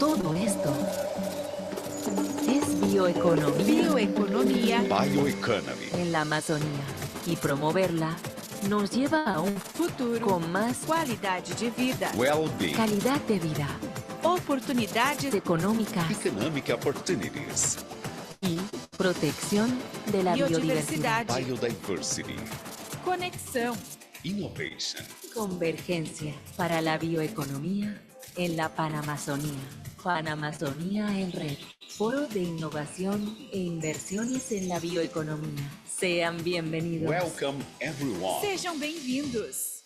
Todo esto es bioeconomía en la Amazonía, y promoverla nos lleva a un futuro con más qualidade de vida, calidad de vida, oportunidades económicas economic opportunities, y protección de la biodiversidad. biodiversity, conexão, innovation, Convergencia para la bioeconomía en la Panamazonía. Panamazonía en red. Foro de innovación e inversiones en la bioeconomía. Sean bienvenidos. welcome everyone. sejam bem-vindos.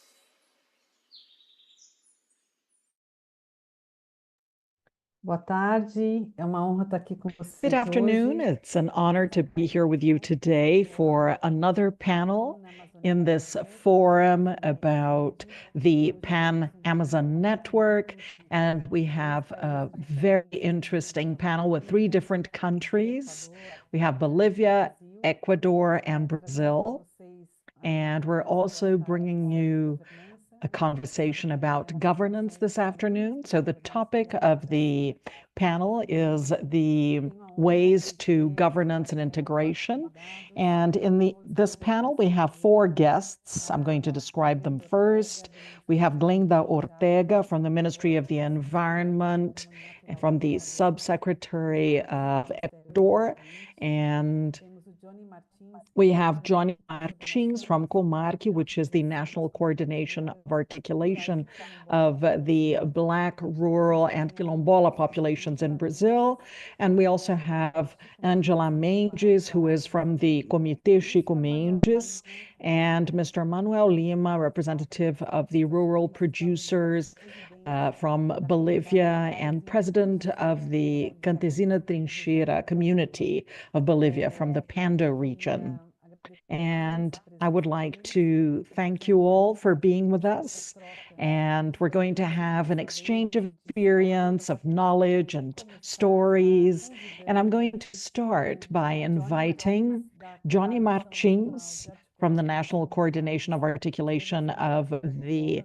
Boa tarde, é uma honra estar aqui com vocês Good afternoon. hoje. It's an honor to be here with you today for another panel in this forum about the Pan-Amazon Network. And we have a very interesting panel with 3 different countries. We have Bolivia, Ecuador, and Brazil. And we're also bringing you a conversation about governance this afternoon. So the topic of the panel is the ways to governance and integration. And in this panel, we have 4 guests. I'm going to describe them first. We have Glenda Ortega from the Ministry of the Environment, and from the Subsecretary of Ecuador, and we have Jhonny from CONAQ, which is the National Coordination of Articulation of the Black, Rural, and Quilombola populations in Brazil. And we also have Angela Mendes, who is from the Comitê Chico Mendes, and Mr. Manuel Lima, representative of the rural producers from Bolivia and president of the campesina Trinchera community of Bolivia from the Pando region. And I would like to thank you all for being with us. And we're going to have an exchange of experience, of knowledge and stories. And I'm going to start by inviting Jhonny Martins from the National Coordination of Articulation of the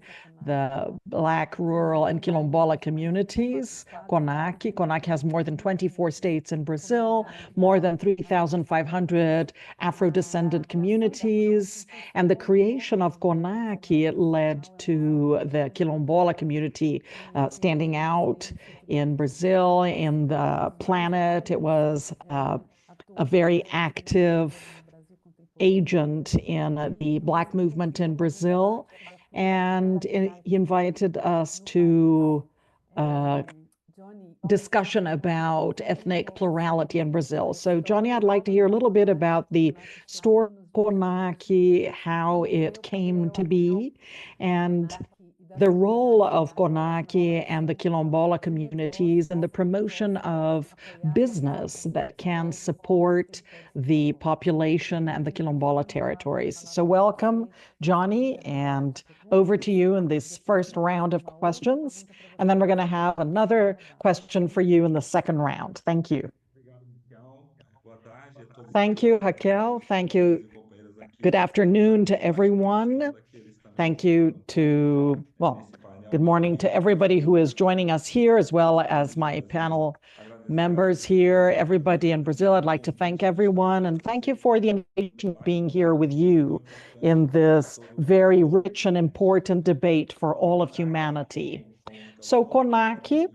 Black, Rural, and Quilombola communities, CONAQ. CONAQ has more than 24 states in Brazil, more than 3,500 Afro-descendant communities, and the creation of CONAQ led to the Quilombola community standing out in Brazil, in the planet. It was a very active agent in the Black movement in Brazil, and he invited us to discussion about ethnic plurality in Brazil. So, Jhonny, I'd like to hear a little bit about the story of CONAQ, how it came to be, and the role of CONAQ and the Quilombola communities in the promotion of business that can support the population and the Quilombola territories. So welcome, Jhonny, and over to you in this first round of questions. And then we're going to have another question for you in the second round. Thank you. Thank you, Raquel. Thank you. Good afternoon to everyone. Thank you to, well, good morning to everybody who is joining us here, as well as my panel members here, everybody in Brazil. I'd like to thank everyone, and thank you for the invitation of being here with you in this very rich and important debate for all of humanity. So CONAQ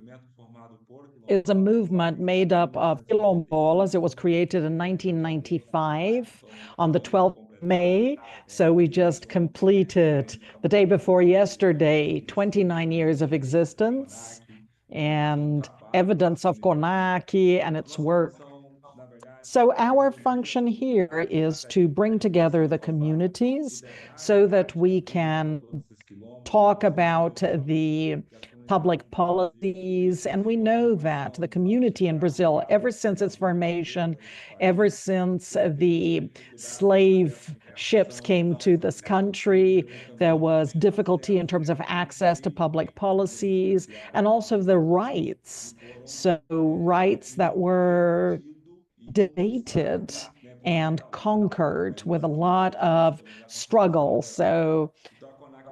is a movement made up of Quilombolas. It was created in 1995 on the 12th May. So we just completed the day before yesterday, 29 years of existence and evidence of CONAQ and its work. So our function here is to bring together the communities so that we can talk about the public policies. And we know that the community in Brazil, ever since its formation, ever since the slave ships came to this country, there was difficulty in terms of access to public policies and also the rights. So rights that were debated and conquered with a lot of struggle. So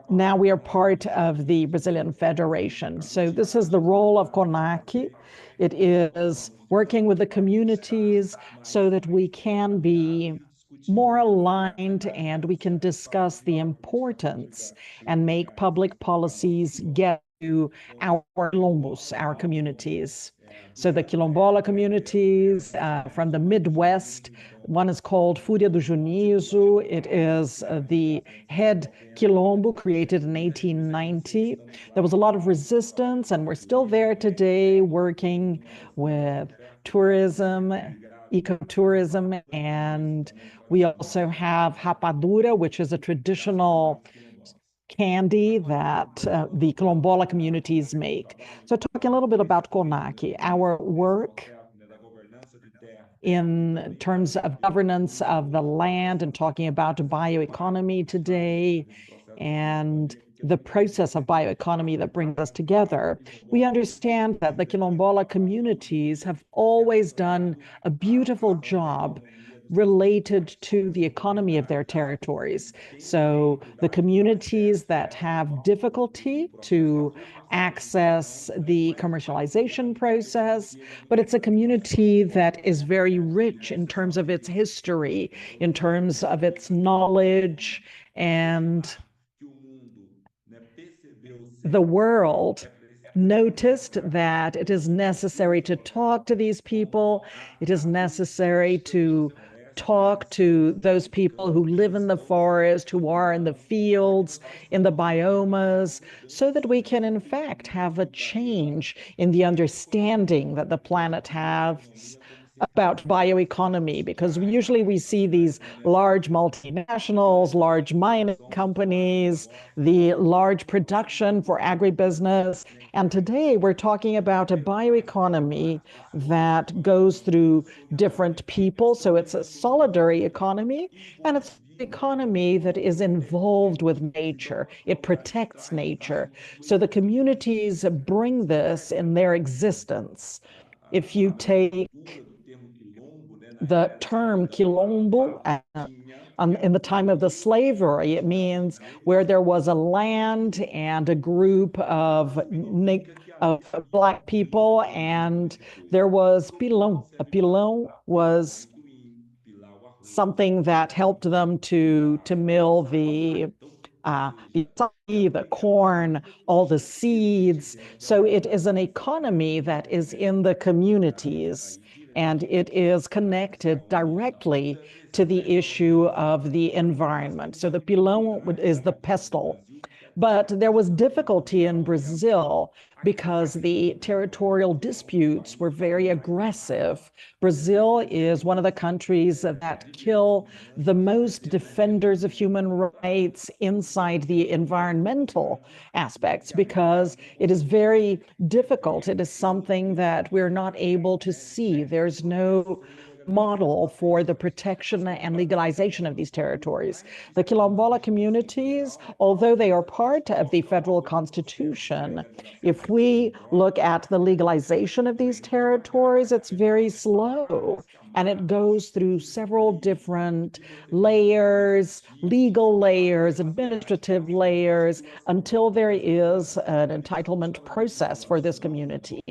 now we are part of the Brazilian Federation. So this is the role of CONAQ. It is working with the communities so that we can be more aligned and we can discuss the importance and make public policies get to our quilombos, our communities. So the Quilombola communities from the Midwest, one is called Fúria do Juízo. It is the head Quilombo created in 1890. There was a lot of resistance, and we're still there today working with tourism, ecotourism, and we also have rapadura, which is a traditional candy that the Quilombola communities make. So talking a little bit about CONAQ, our work in terms of governance of the land and talking about bioeconomy today and the process of bioeconomy that brings us together. We understand that the Quilombola communities have always done a beautiful job related to the economy of their territories. So the communities that have difficulty to access the commercialization process, but it's a community that is very rich in terms of its history, in terms of its knowledge, and the world noticed that it is necessary to talk to these people. It is necessary to talk to those people who live in the forest, who are in the fields, in the biomas, so that we can, in fact, have a change in the understanding that the planet has about bioeconomy, because usually we see these large multinationals, large mining companies, the large production for agribusiness. And today we're talking about a bioeconomy that goes through different people. So it's a solidary economy, and it's an economy that is involved with nature. It protects nature. So the communities bring this in their existence. If you take the term quilombo in the time of the slavery, it means where there was a land and a group of Black people, and there was pilão. A pilão was something that helped them to mill the corn, all the seeds. So it is an economy that is in the communities, and it is connected directly to the issue of the environment. So the pilão is the pestle. But there was difficulty in Brazil because the territorial disputes were very aggressive. Brazil is one of the countries that kill the most defenders of human rights inside the environmental aspects because it is very difficult. It is something that we're not able to see. There's no model for the protection and legalization of these territories. The Quilombola communities, although they are part of the federal constitution, if we look at the legalization of these territories, it's very slow. And it goes through several different layers, legal layers, administrative layers, until there is an entitlement process for this community.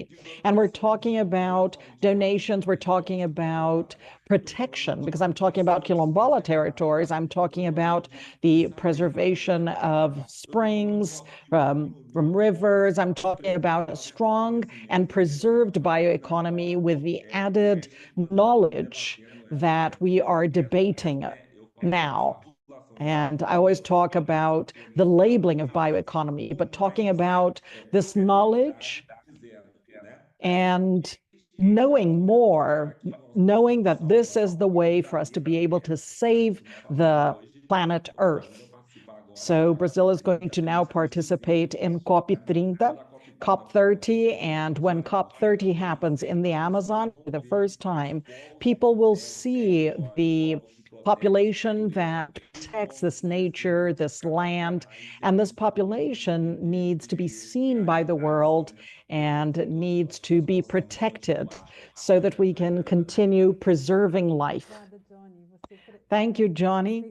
And we're talking about donations, we're talking about protection, because I'm talking about Quilombola territories, I'm talking about the preservation of springs, from rivers, I'm talking about a strong and preserved bioeconomy with the added knowledge that we are debating now. And I always talk about the labeling of bioeconomy, but talking about this knowledge and knowing more, knowing that this is the way for us to be able to save the planet Earth. So Brazil is going to now participate in COP30, COP30, and when COP30 happens in the Amazon for the first time, people will see the population that protects this nature, this land, and this population needs to be seen by the world and needs to be protected so that we can continue preserving life. Thank you, Jhonny.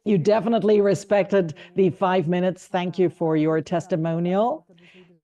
You definitely respected the 5 minutes. Thank you for your testimonial.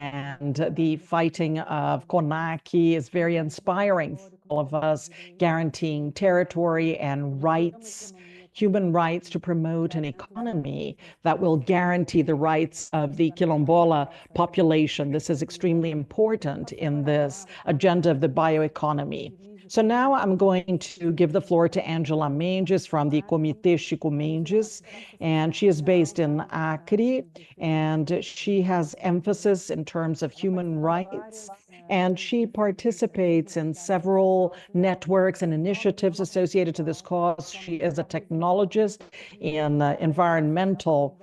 And the fighting of CONAQ is very inspiring for all of us, guaranteeing territory and rights, human rights, to promote an economy that will guarantee the rights of the Quilombola population. This is extremely important in this agenda of the bioeconomy. So now I'm going to give the floor to Angela Mendes from the Comitê Chico Mendes, and she is based in Acre, and she has emphasis in terms of human rights, and she participates in several networks and initiatives associated to this cause. She is a technologist in environmental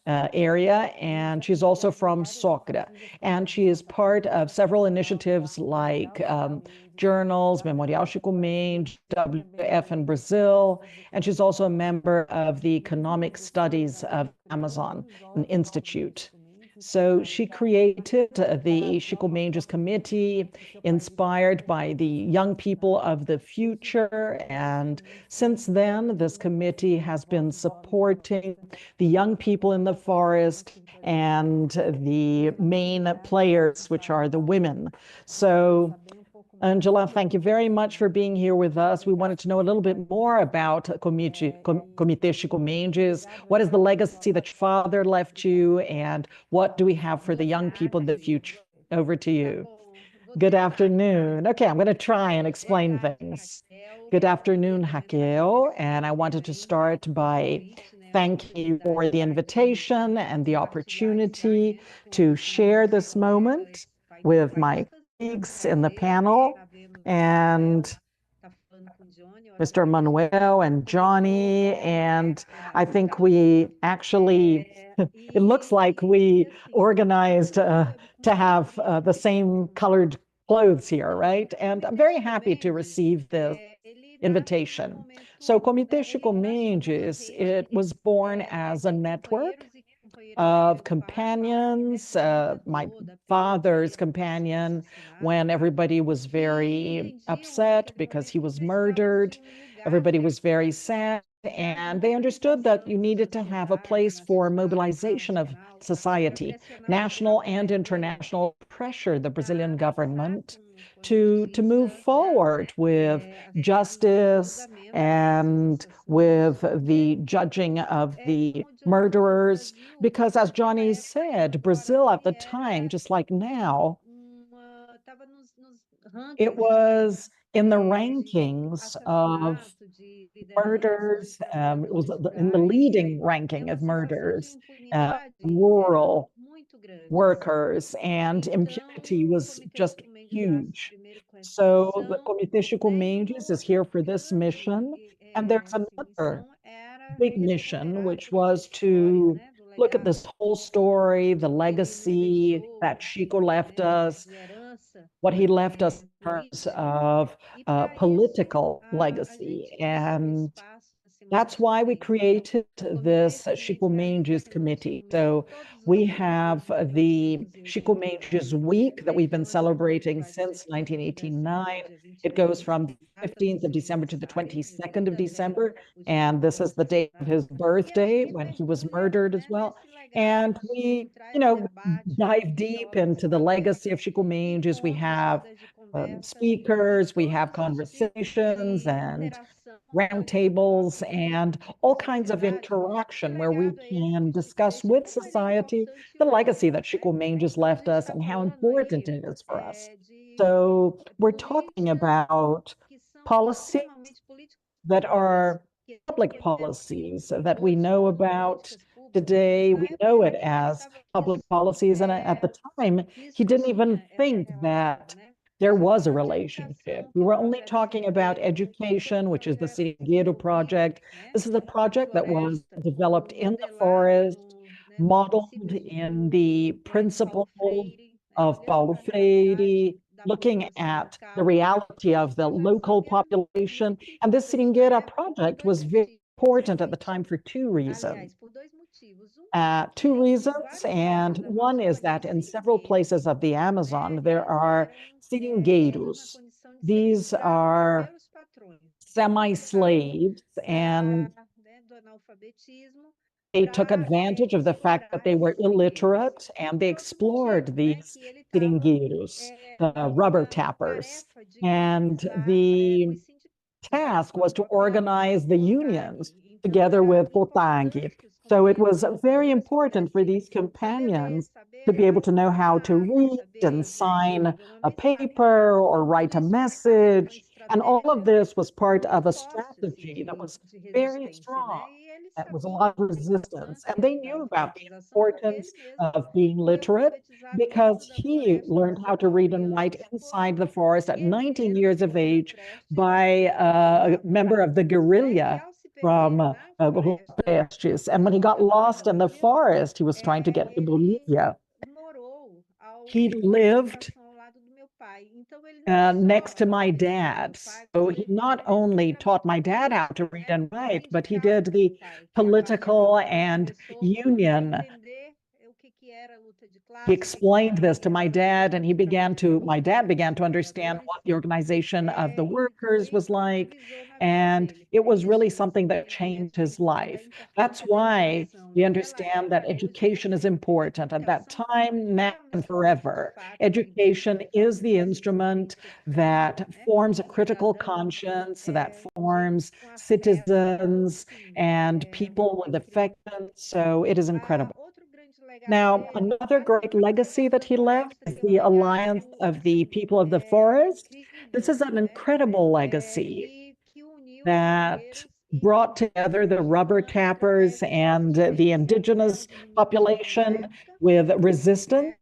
area, and she's also from Socra, and she is part of several initiatives like journals, Memorial Chico Mendes, WF in Brazil, and she's also a member of the Economic Studies of Amazon, an institute. So she created the Chico Mendes Committee, inspired by the young people of the future. And since then, this committee has been supporting the young people in the forest and the main players, which are the women. So Angela, thank you very much for being here with us. We wanted to know a little bit more about Comitê Chico Mendes. What is the legacy that your father left you, and what do we have for the young people in the future? Over to you. Good afternoon. Okay, I'm going to try and explain things. Good afternoon, Raquel, and I wanted to start by thanking you for the invitation and the opportunity to share this moment with my colleagues in the panel, and Mr. Manuel and Jhonny, and I think we actually, it looks like we organized to have the same colored clothes here, right? And I'm very happy to receive this invitation. So Comitê Chico Mendes, it was born as a network of companions, my father's companion, when everybody was very upset because he was murdered. Everybody was very sad, and they understood that you needed to have a place for mobilization of society, national and international pressure, the Brazilian government to move forward with justice and with the judging of the murderers. Because as Jhonny said, Brazil at the time, just like now, it was in the rankings of murders. It was in the leading ranking of murders, rural workers, and impunity was just huge. So the Comitê Chico Mendes is here for this mission, and there's another big mission, which was to look at this whole story, the legacy that Chico left us, what he left us in terms of political legacy. And that's why we created this Chico Mendes committee. So we have the Chico Mendes Week that we've been celebrating since 1989. It goes from the 15th of December to the 22nd of December. And this is the day of his birthday when he was murdered as well. And we, dive deep into the legacy of Chico Mendes. We have speakers, we have conversations and roundtables and all kinds of interaction where we can discuss with society the legacy that Chico Mendes left us and how important it is for us. So we're talking about policies that are public policies that we know about today. We know it as public policies. And at the time, he didn't even think that there was a relationship. We were only talking about education, which is the Seringueiro project. This is a project that was developed in the forest, modeled in the principles of Paulo Freire, looking at the reality of the local population. And this Seringueira project was very important at the time for two reasons. And one is that in several places of the Amazon, there are seringueiros. These are semi-slaves, and They took advantage of the fact that they were illiterate, and they explored these seringueiros, the rubber tappers. And the task was to organize the unions together with CONAQ. So it was very important for these companions to be able to know how to read and sign a paper or write a message. And all of this was part of a strategy that was very strong. That was a lot of resistance. And they knew about the importance of being literate because he learned how to read and write inside the forest at 19 years of age by a member of the guerrilla from Prestes. And when he got lost in the forest, he was trying to get to Bolivia. He lived next to my dad. So he not only taught my dad how to read and write, but he did the political and union. He explained this to my dad, and my dad began to understand what the organization of the workers was like. And it was really something that changed his life. That's why we understand that education is important at that time, now, and forever. Education is the instrument that forms a critical conscience, that forms citizens and people with affection. So it is incredible. Now, another great legacy that he left is the Alliance of the People of the Forest. This is an incredible legacy that brought together the rubber tappers and the indigenous population with resistance,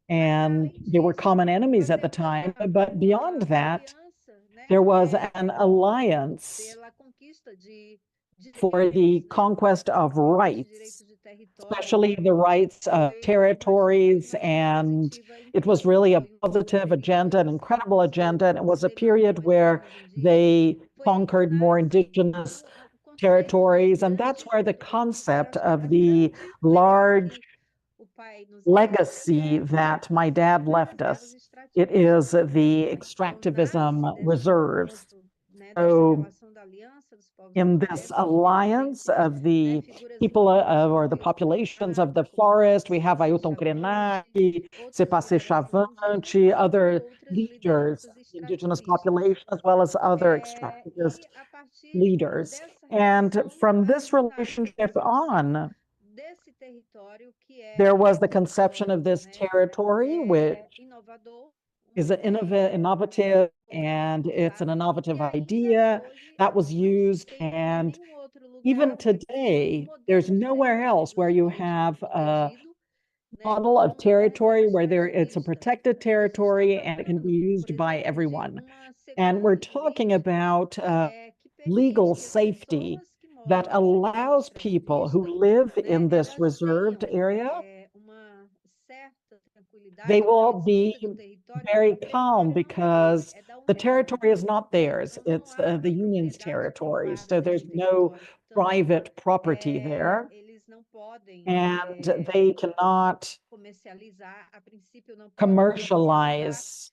and they were common enemies at the time. But beyond that, there was an alliance for the conquest of rights, especially the rights of territories. And it was really a positive agenda, an incredible agenda. And it was a period where they conquered more indigenous territories. And that's where the concept of the large legacy that my dad left us, it is the extractivism reserves. So in this alliance of the people or the populations of the forest, we have Ailton Krenak, Cepacé Chavante, other leaders, indigenous population, as well as other extractivist leaders. And from this relationship on, there was the conception of this territory, which is an innovative, and it's an innovative idea that was used. And even today, there's nowhere else where you have a model of territory where it's a protected territory and it can be used by everyone. And we're talking about legal safety that allows people who live in this reserved area, they will be very calm because the territory is not theirs. It's the union's territory. So there's no private property there. And they cannot commercialize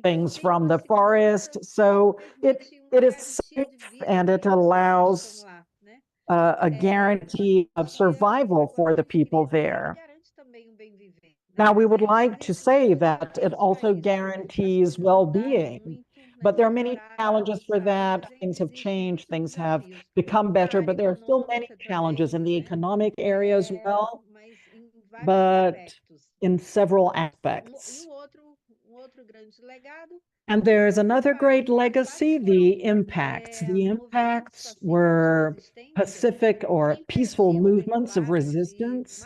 things from the forest. So it is safe, and it allows a guarantee of survival for the people there. Now, we would like to say that it also guarantees well-being, but there are many challenges for that. Things have changed, things have become better, but there are still many challenges in the economic area as well, but in several aspects. And there's another great legacy, the impacts. The impacts were pacific or peaceful movements of resistance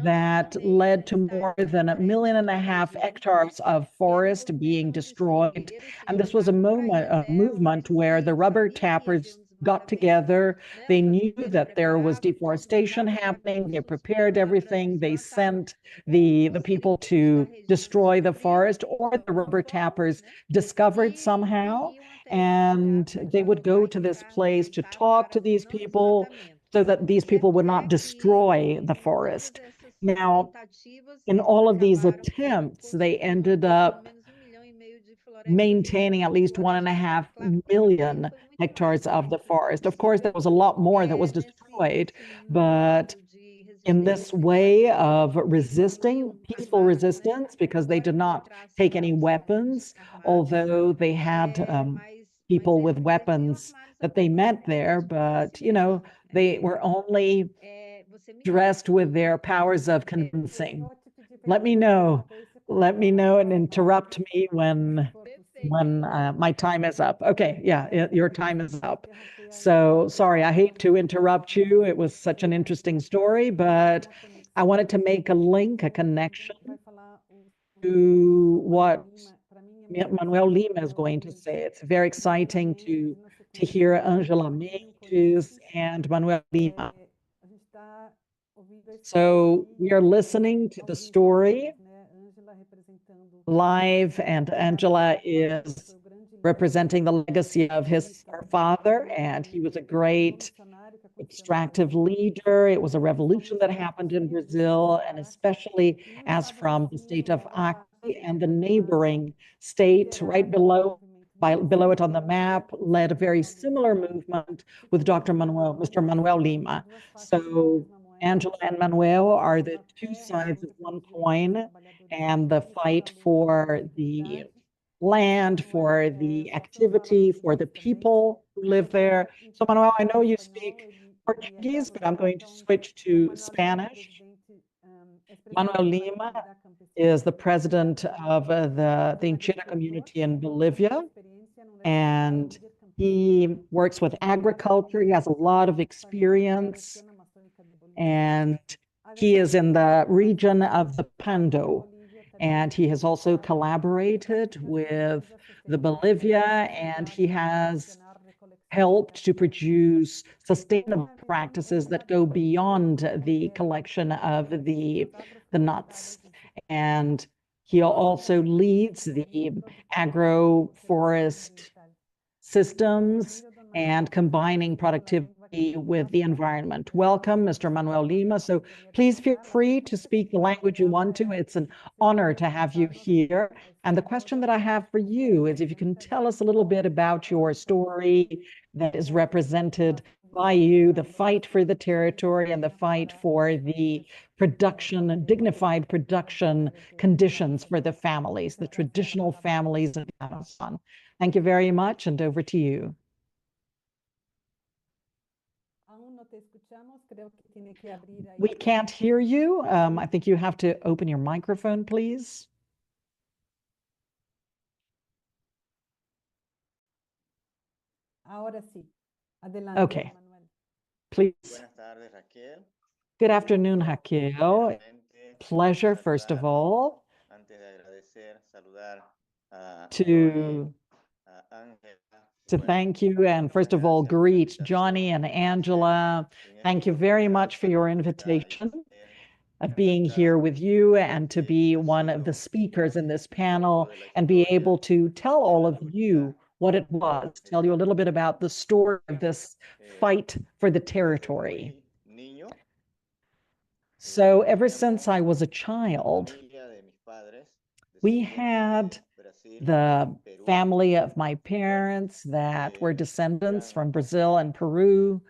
that led to more than 1.5 million hectares of forest being destroyed. And this was a movement where the rubber tappers got together. They knew that there was deforestation happening. They prepared everything. They sent the people to destroy the forest, or the rubber tappers discovered somehow, and they would go to this place to talk to these people so that these people would not destroy the forest. Now, in all of these attempts, they ended up maintaining at least 1.5 million hectares of the forest. Of course, there was a lot more that was destroyed, but in this way of resisting, peaceful resistance, because they did not take any weapons, although they had people with weapons that they met there, but, you know, they were only dressed with their powers of convincing. Let me know and interrupt me when my time is up. Okay, yeah, your time is up. So sorry, I hate to interrupt you. It was such an interesting story, but I wanted to make a link, a connection to what Manuel Lima is going to say. It's very exciting to hear Angela Mendes and Manuel Lima. So we are listening to the story live, and Angela is representing the legacy of her father, and he was a great extractive leader. It was a revolution that happened in Brazil, and especially as from the state of Acre and the neighboring state right below it on the map, led a very similar movement with Mr. Manuel Lima. So Angela and Manuel are the two sides of one coin, and the fight for the land, for the activity, for the people who live there. So Manuel, I know you speak Portuguese, but I'm going to switch to Spanish. Manuel Lima is the president of the Trinchera community in Bolivia, and he works with agriculture. He has a lot of experience, and he is in the region of the Pando, and he has also collaborated with the Bolivia, and he has helped to produce sustainable practices that go beyond the collection of the nuts. And he also leads the agroforest systems and combining productivity with the environment. Welcome, Mr. Manuel Lima. So please feel free to speak the language you want to. It's an honor to have you here. And the question that I have for you is if you can tell us a little bit about your story that is represented by you, the fight for the territory and the fight for the production, dignified production conditions for the families, the traditional families of the Amazon. Thank you very much, and over to you. We can't hear you. I think you have to open your microphone, please. Okay, please. Good afternoon, Raquel. Pleasure, first of all, to thank you, and first of all, greet Jhonny and Angela. Thank you very much for your invitation of being here with you and to be one of the speakers in this panel and be able to tell all of you what it was, tell you a little bit about the story of this fight for the territory. So ever since I was a child, we had the family of my parents that were descendants from Brazil and Peru.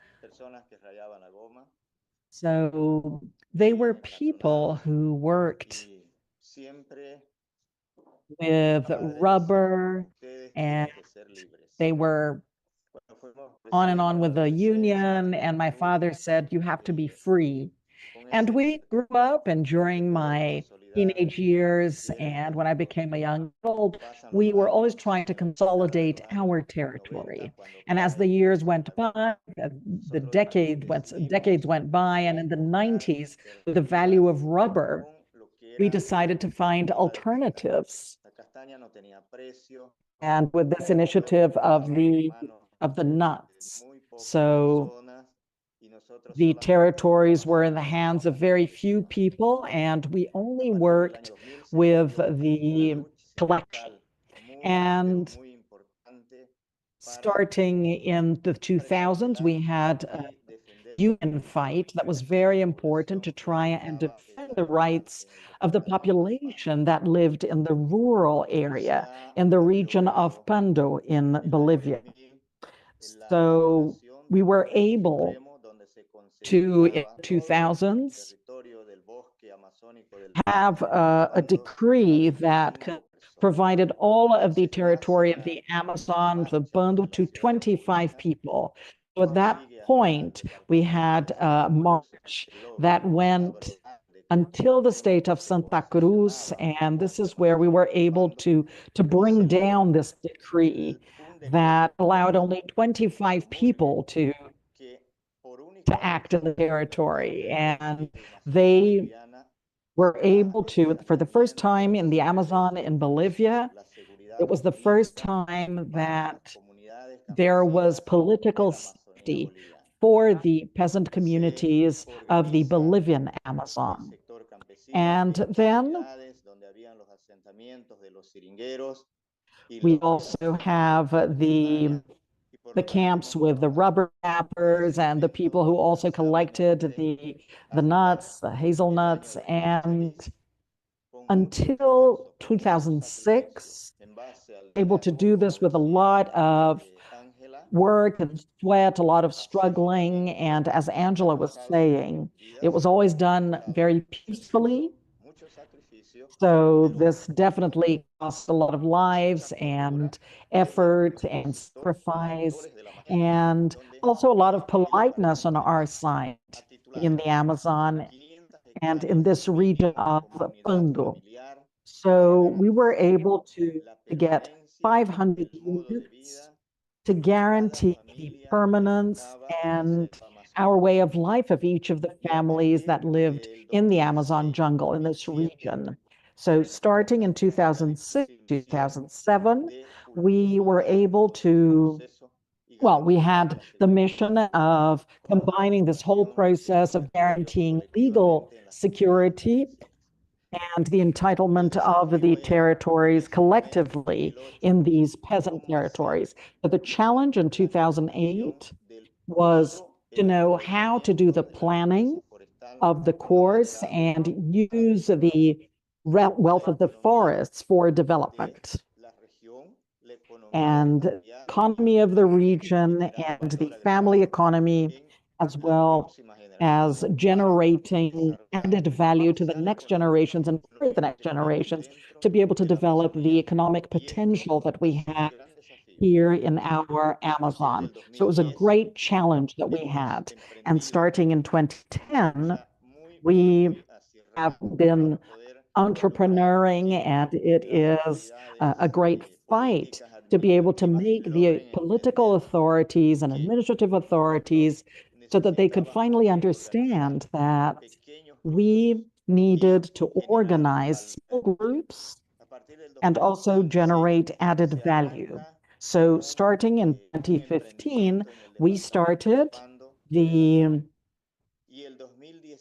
So they were people who worked with rubber, and they were on and on with the union. And my father said, you have to be free. And we grew up, and during my teenage years and when I became a young adult, we were always trying to consolidate our territory. And as the years went by, the decades went by, and in the 90s, with the value of rubber, we decided to find alternatives. And with this initiative of the nuts, so the territories were in the hands of very few people, and we only worked with the collection. And starting in the 2000s, we had a union fight that was very important to try and defend the rights of the population that lived in the rural area in the region of Pando in Bolivia. So we were able to, in 2000s, have a decree that provided all of the territory of the Amazon, the bundle, to 25 people. So at that point, we had a march that went until the state of Santa Cruz, and this is where we were able to bring down this decree that allowed only 25 people to act in the territory. And they were able to, for the first time in the Amazon in Bolivia, it was the first time that there was political safety for the peasant communities of the Bolivian Amazon. And then we also have the camps with the rubber tappers and the people who also collected the nuts, the hazelnuts, and until 2006, able to do this with a lot of work and sweat, a lot of struggling, and as Angela was saying, it was always done very peacefully. So this definitely cost a lot of lives and effort and sacrifice, and also a lot of politeness on our side in the Amazon and in this region of Pando. So we were able to get 500 units to guarantee the permanence and our way of life of each of the families that lived in the Amazon jungle in this region. So starting in 2006, 2007, we were able to, well, we had the mission of combining this whole process of guaranteeing legal security and the entitlement of the territories collectively in these peasant territories. So the challenge in 2008 was to know how to do the planning of the course and use the wealth of the forests for development. And the economy of the region and the family economy, as well as generating added value to the next generations and for the next generations to be able to develop the economic potential that we have here in our Amazon. So it was a great challenge that we had. And starting in 2010, we have been entrepreneuring, and it is a great fight to be able to make the political authorities and administrative authorities so that they could finally understand that we needed to organize small groups and also generate added value. So starting in 2015, we started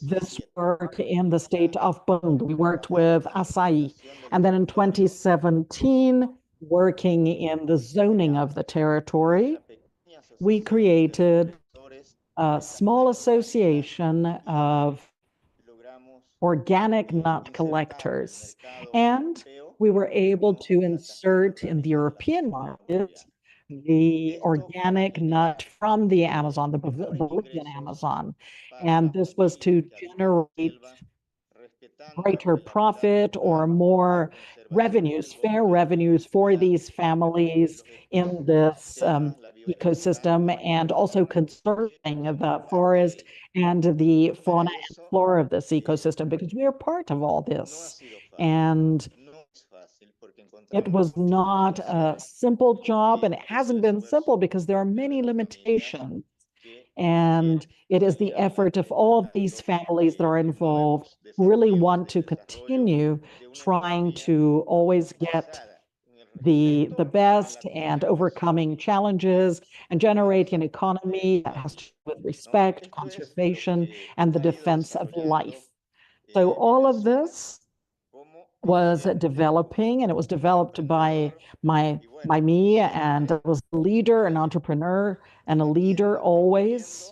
this work in the state of Pando. We worked with acai. And then in 2017, working in the zoning of the territory, we created a small association of organic nut collectors. And we were able to insert in the European market the organic nut from the Amazon, the Bolivian Amazon. And this was to generate greater profit or more revenues, fair revenues for these families in this ecosystem, and also conserving the forest and the fauna and flora of this ecosystem, because we are part of all this. And it was not a simple job, and it hasn't been simple because there are many limitations. And it is the effort of all of these families that are involved who really want to continue trying to always get the best and overcoming challenges and generating an economy that has to do with respect, conservation, and the defense of life. So all of this was developing, and it was developed by me, and I was a leader, an entrepreneur, and a leader always.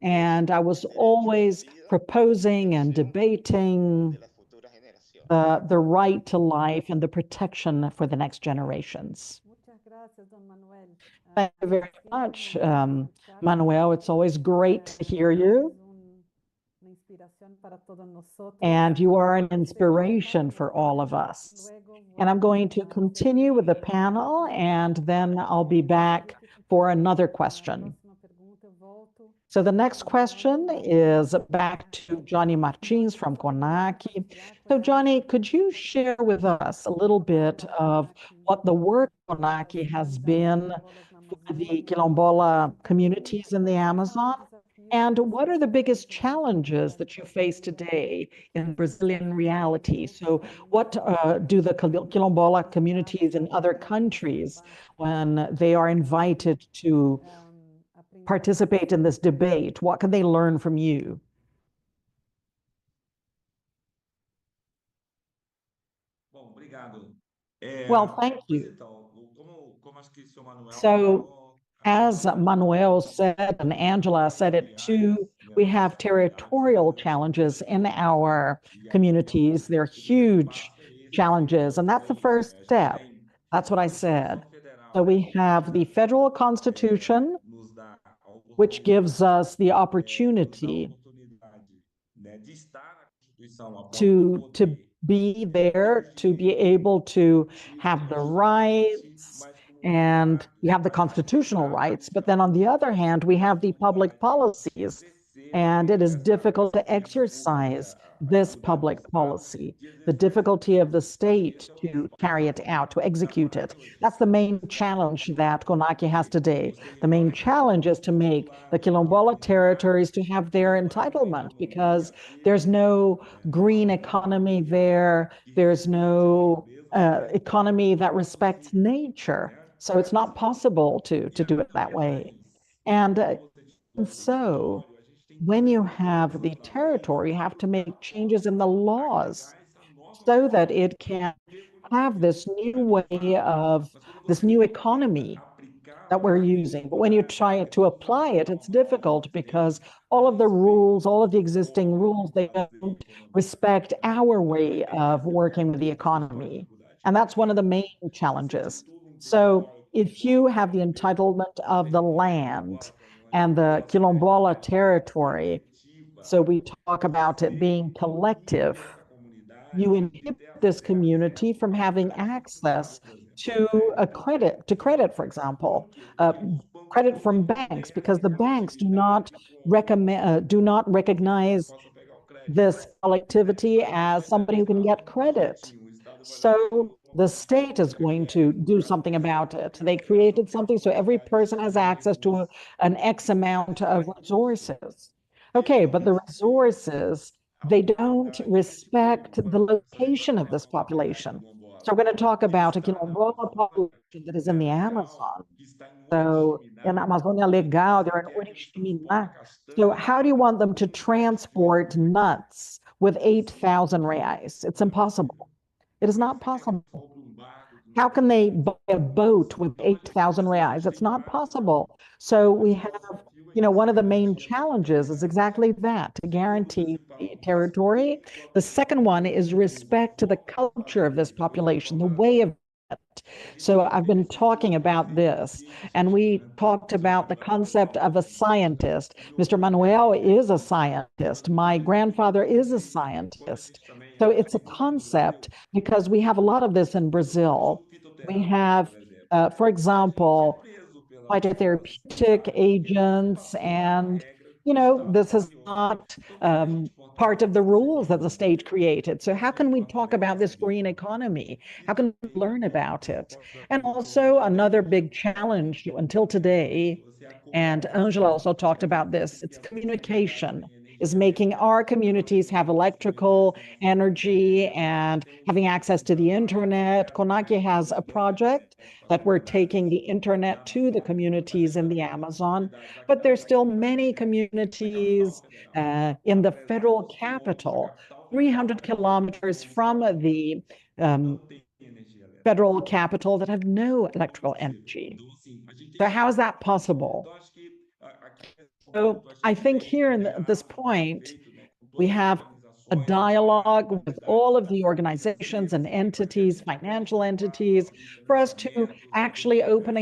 And I was always proposing and debating the right to life and the protection for the next generations. Thank you very much, Manuel. It's always great to hear you. And you are an inspiration for all of us. And I'm going to continue with the panel, and then I'll be back for another question. So the next question is back to Jhonny Martins from CONAQ. So Jhonny, could you share with us a little bit of what the work CONAQ has been for the Quilombola communities in the Amazon? And what are the biggest challenges that you face today in Brazilian reality? So what do the Quilombola communities in other countries, when they are invited to participate in this debate, what can they learn from you? Well, thank you. So, as Manuel said, and Angela said it too, we have territorial challenges in our communities. They're huge challenges, and that's the first step. That's what I said. So we have the federal constitution, which gives us the opportunity to be there, to be able to have the rights, and we have the constitutional rights. But then on the other hand, we have the public policies, and it is difficult to exercise this public policy, the difficulty of the state to carry it out, to execute it. That's the main challenge that CONAQ has today. The main challenge is to make the Quilombola territories to have their entitlement, because there's no green economy there. There's no economy that respects nature. So it's not possible to do it that way. And so when you have the territory, you have to make changes in the laws so that it can have this new way of this new economy that we're using. But when you try to apply it, it's difficult because all of the rules, all of the existing rules, they don't respect our way of working with the economy. And that's one of the main challenges. So if you have the entitlement of the land and the Quilombola territory, so we talk about it being collective, you inhibit this community from having access to credit, for example, credit from banks, because the banks do not recognize this collectivity as somebody who can get credit. So the state is going to do something about it. They created something so every person has access to an X amount of resources. Okay, but the resources, they don't respect the location of this population. So we're going to talk about a Quilombola population that is in the Amazon. So in Amazonia Legal, they're in Oriximiná. So how do you want them to transport nuts with 8,000 reais? It's impossible. It is not possible. How can they buy a boat with 8,000 reais? It's not possible. So we have, one of the main challenges is exactly that, to guarantee the territory. The second one is respect to the culture of this population, the way of it. So I've been talking about this, and we talked about the concept of a scientist. Mr. Manuel is a scientist. My grandfather is a scientist. So it's a concept because we have a lot of this in Brazil. We have, for example, phytotherapeutic agents, and this is not part of the rules that the state created. So how can we talk about this green economy? How can we learn about it? And also another big challenge until today, and Angela also talked about this, it's communication, is making our communities have electrical energy and having access to the internet. CONAQ has a project that we're taking the internet to the communities in the Amazon, but there's still many communities in the federal capital, 300 kilometers from the federal capital, that have no electrical energy. So how is that possible? So I think here at this point, we have a dialogue with all of the organizations and entities, financial entities, for us to actually open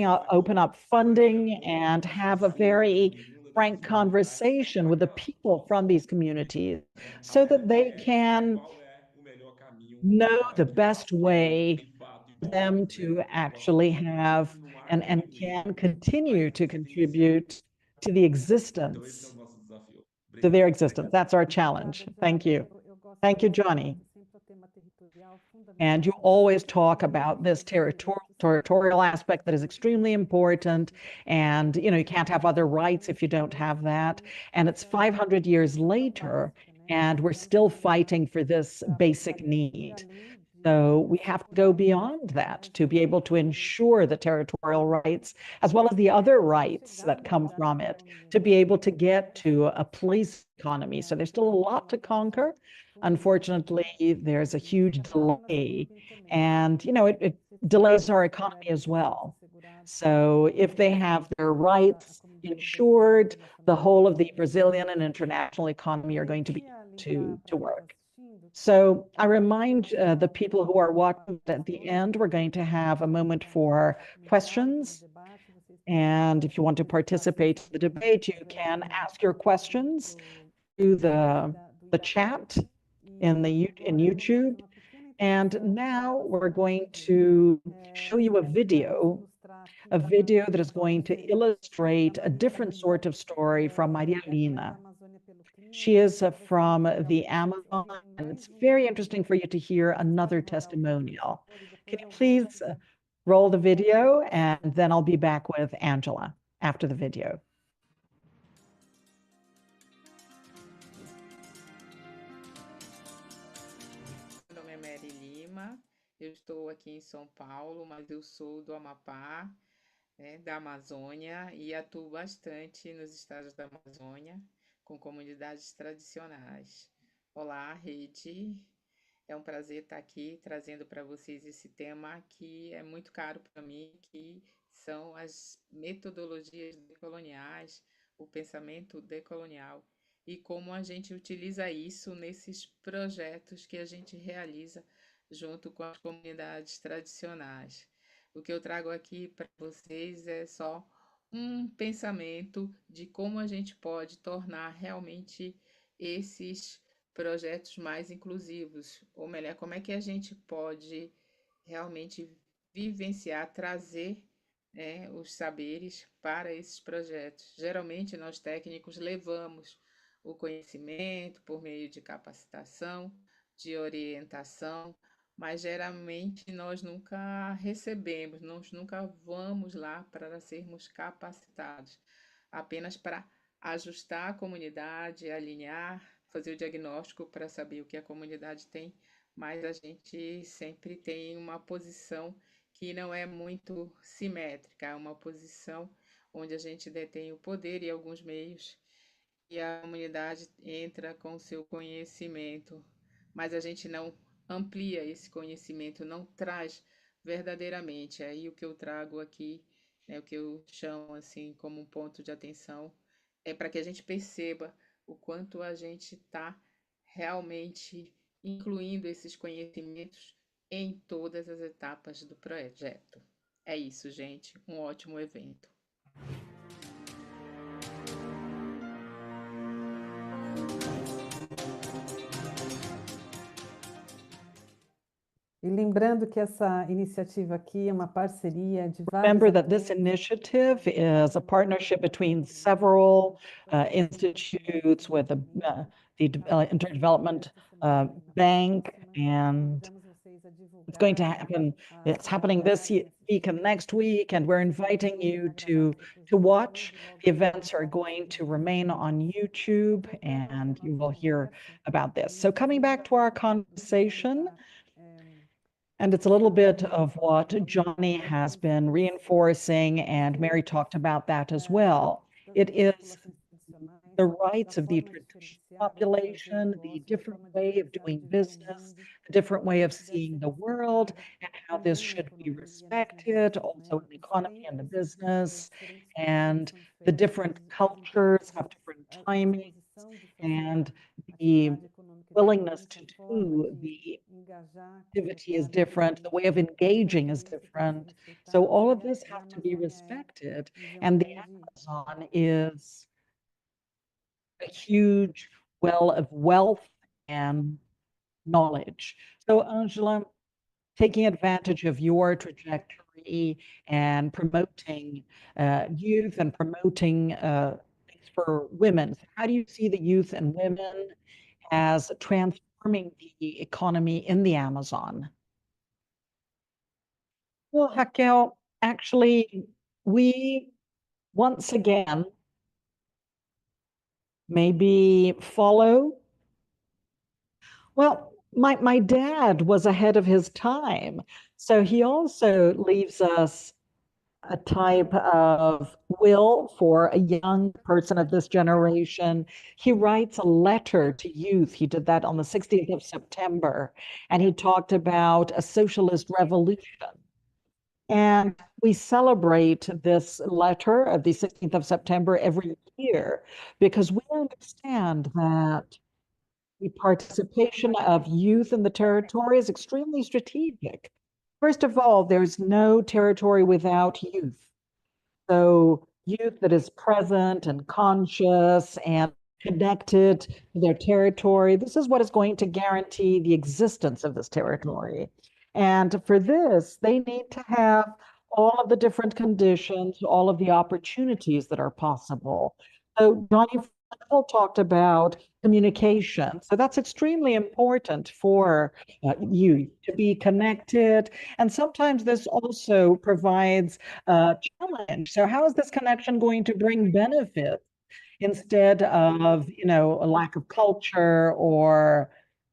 up funding and have a very frank conversation with the people from these communities so that they can know the best way for them to actually have and can continue to contribute to the existence, to their existence. That's our challenge. Thank you. Thank you, Jhonny. And you always talk about this territorial aspect that is extremely important. And, you can't have other rights if you don't have that. And it's 500 years later, and we're still fighting for this basic need. So we have to go beyond that to be able to ensure the territorial rights, as well as the other rights that come from it, to be able to get to a place economy. So there's still a lot to conquer. Unfortunately, there's a huge delay, and it delays our economy as well. So if they have their rights ensured, the whole of the Brazilian and international economy are going to be to work. So I remind the people who are watching at the end, we're going to have a moment for questions. And if you want to participate in the debate, you can ask your questions through the chat in YouTube. And now we're going to show you a video that is going to illustrate a different sort of story from Maria Lina. She is from the Amazon, and it's very interesting for you to hear another testimonial. Can you please roll the video, and then I'll be back with Angela after the video. Meu nome é Mary Lima, eu estou aqui em São Paulo, mas eu sou do Amapá, da Amazônia, e atuo bastante nos estados da Amazônia, com comunidades tradicionais. Olá, rede. É um prazer estar aqui trazendo para vocês esse tema que é muito caro para mim, que são as metodologias decoloniais, o pensamento decolonial e como a gente utiliza isso nesses projetos que a gente realiza junto com as comunidades tradicionais. O que eu trago aqui para vocês é só um pensamento de como a gente pode tornar realmente esses projetos mais inclusivos, ou melhor, como é que a gente pode realmente vivenciar, trazer os saberes para esses projetos. Geralmente, nós técnicos levamos o conhecimento por meio de capacitação, de orientação, mas geralmente nós nunca recebemos, nós nunca vamos lá para sermos capacitados, apenas para ajustar a comunidade, alinhar, fazer o diagnóstico para saber o que a comunidade tem, mas a gente sempre tem uma posição que não é muito simétrica, é uma posição onde a gente detém o poder e alguns meios, e a comunidade entra com o seu conhecimento, mas a gente não amplia esse conhecimento, não traz verdadeiramente. Aí o que eu trago aqui, o que eu chamo assim como um ponto de atenção, é para que a gente perceba o quanto a gente está realmente incluindo esses conhecimentos em todas as etapas do projeto. É isso, gente. Um ótimo evento. E lembrando que essa iniciativa aqui é uma parceria de vários. Remember that this initiative is a partnership between several institutes with the Interdevelopment Bank, and it's going to happen. It's happening this week and next week, and we're inviting you to watch. The events are going to remain on YouTube, and you will hear about this. So coming back to our conversation, and it's a little bit of what Jhonny has been reinforcing, and Mary talked about that as well. It is the rights of the traditional population, the different way of doing business, a different way of seeing the world and how this should be respected, also in the economy and the business. And the different cultures have different timings, and the willingness to do the activity is different, the way of engaging is different. So all of this has to be respected. And the Amazon is a huge well of wealth and knowledge. So Angela, taking advantage of your trajectory and promoting youth and promoting things for women, how do you see the youth and women as transforming the economy in the Amazon? Well, Raquel, actually, we once again maybe follow. Well, my dad was ahead of his time. So he also leaves us a type of will for a young person of this generation. He writes a letter to youth. He did that on the 16th of September, and he talked about a socialist revolution. And we celebrate this letter of the 16th of September every year because we understand that the participation of youth in the territory is extremely strategic. First of all, there's no territory without youth. So youth that is present and conscious and connected to their territory, this is what is going to guarantee the existence of this territory. And for this, they need to have all of the different conditions, all of the opportunities that are possible. So Jhonny talked about communication. So that's extremely important for youth to be connected. And sometimes this also provides a challenge. So how is this connection going to bring benefit instead of, a lack of culture or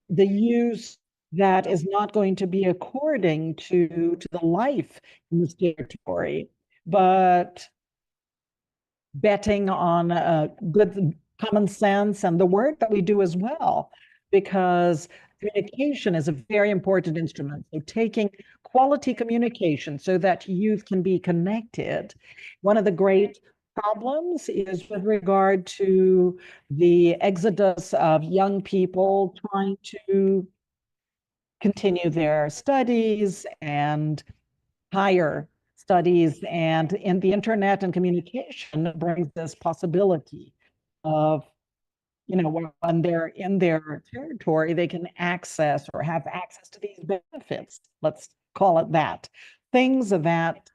the use that is not going to be according to the life in this territory, but betting on good common sense and the work that we do as well, because communication is a very important instrument. So taking quality communication so that youth can be connected. One of the great problems is with regard to the exodus of young people trying to continue their studies and higher studies, and in the internet and communication brings this possibility of, when they're in their territory, they can access or have access to these benefits. Let's call it that. Things that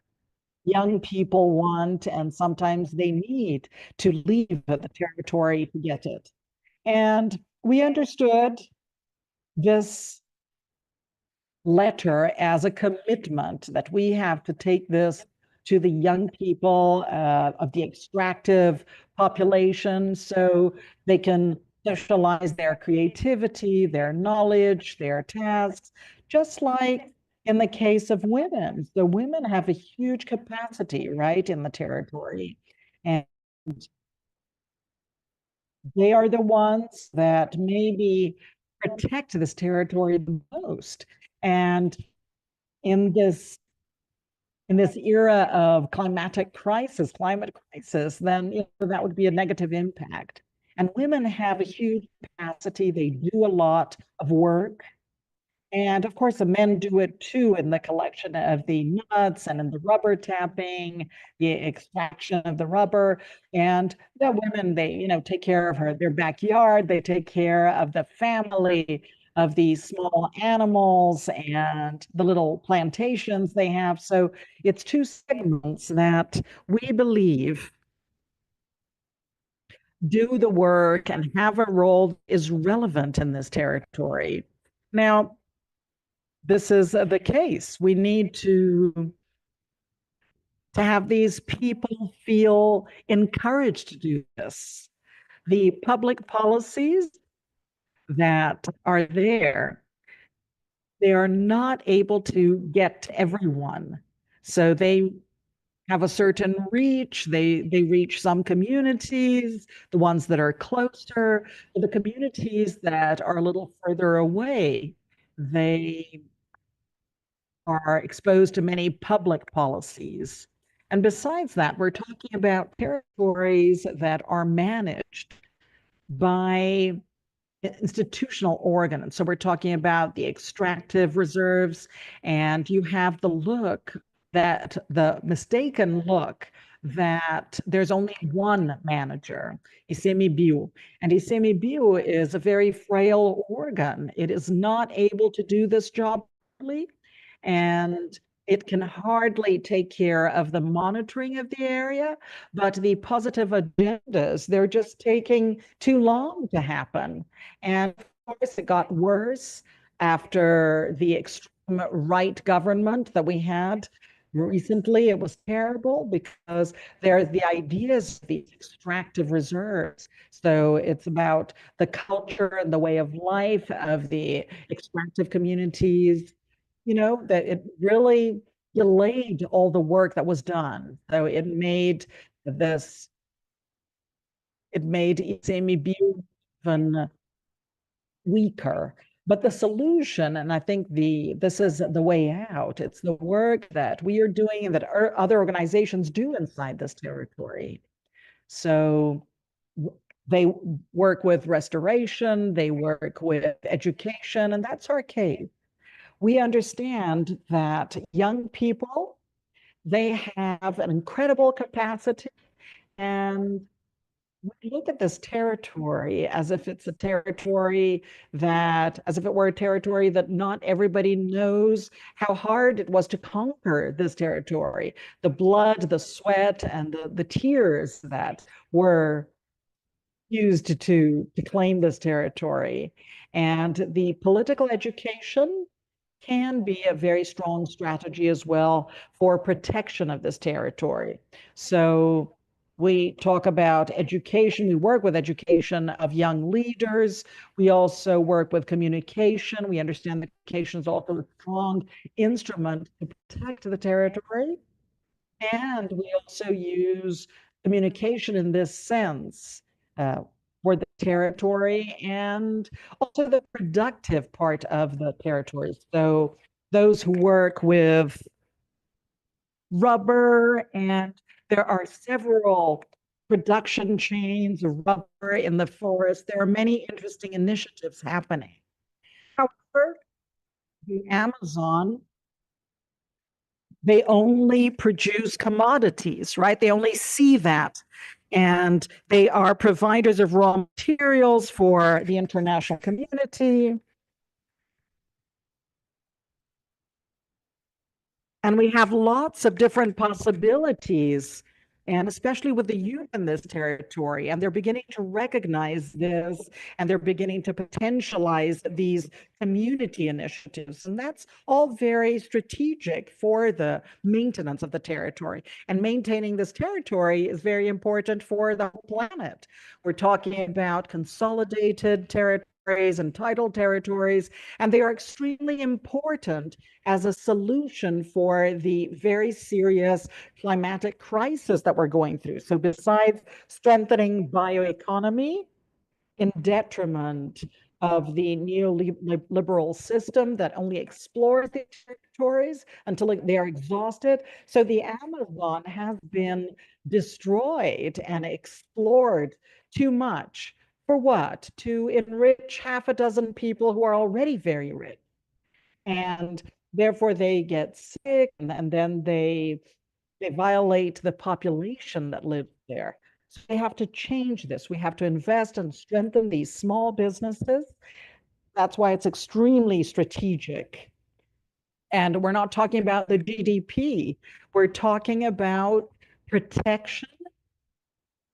young people want, and sometimes they need to leave the territory to get it. And we understood this letter as a commitment that we have to take this to the young people of the extractive population so they can socialize their creativity, their knowledge, their tasks, just like in the case of women. So women have a huge capacity, right, in the territory. And they are the ones that maybe protect this territory the most. And in this era of climate crisis, then that would be a negative impact. And women have a huge capacity. They do a lot of work. And of course, the men do it too in the collection of the nuts and in the rubber tapping, the extraction of the rubber. And the women, they, take care of their backyard. They take care of the family, of these small animals and the little plantations they have. So it's two segments that we believe do the work and have a role that is relevant in this territory. Now, this is the case. We need to have these people feel encouraged to do this. The public policies that are there, they are not able to get to everyone. So they have a certain reach. They reach some communities, the ones that are closer, the communities that are a little further away. They are exposed to many public policies. And besides that, we're talking about territories that are managed by institutional organs. So we're talking about the extractive reserves, and you have the mistaken look that there's only one manager, ICMBio. And ICMBio is a very frail organ. It is not able to do this job properly, and it can hardly take care of the monitoring of the area, but the positive agendas, they're just taking too long to happen. And of course, it got worse after the extreme right government that we had recently. It was terrible because there are the ideas of these extractive reserves. So it's about the culture and the way of life of the extractive communities, that it really delayed all the work that was done. So it made ICMBio even weaker. But the solution, and I think this is the way out, it's the work that we are doing and that other organizations do inside this territory. So they work with restoration, they work with education, and that's our case. We understand that young people, they have an incredible capacity, and we look at this territory as if it's a territory as if it were a territory that not everybody knows how hard it was to conquer this territory. The blood, the sweat, and the tears that were used to claim this territory. And the political education can be a very strong strategy as well for protection of this territory. So we talk about education. We work with education of young leaders. We also work with communication. We understand that communication is also a strong instrument to protect the territory. And we also use communication in this sense for the territory and also the productive part of the territory. So those who work with rubber, and there are several production chains of rubber in the forest. There are many interesting initiatives happening. However, the Amazon, they only produce commodities, right? They only see that. And they are providers of raw materials for the international community. And we have lots of different possibilities, and especially with the youth in this territory. And they're beginning to recognize this, and they're beginning to potentialize these community initiatives. And that's all very strategic for the maintenance of the territory. And maintaining this territory is very important for the whole planet. We're talking about consolidated territories and tidal territories, and they are extremely important as a solution for the very serious climatic crisis that we're going through. So besides strengthening bioeconomy in detriment of the neoliberal system that only explores the territories until they are exhausted. So the Amazon has been destroyed and explored too much. For what? To enrich half a dozen people who are already very rich. And therefore they get sick, and then they violate the population that lives there. So they have to change this. We have to invest and strengthen these small businesses. That's why it's extremely strategic. And we're not talking about the GDP. We're talking about protection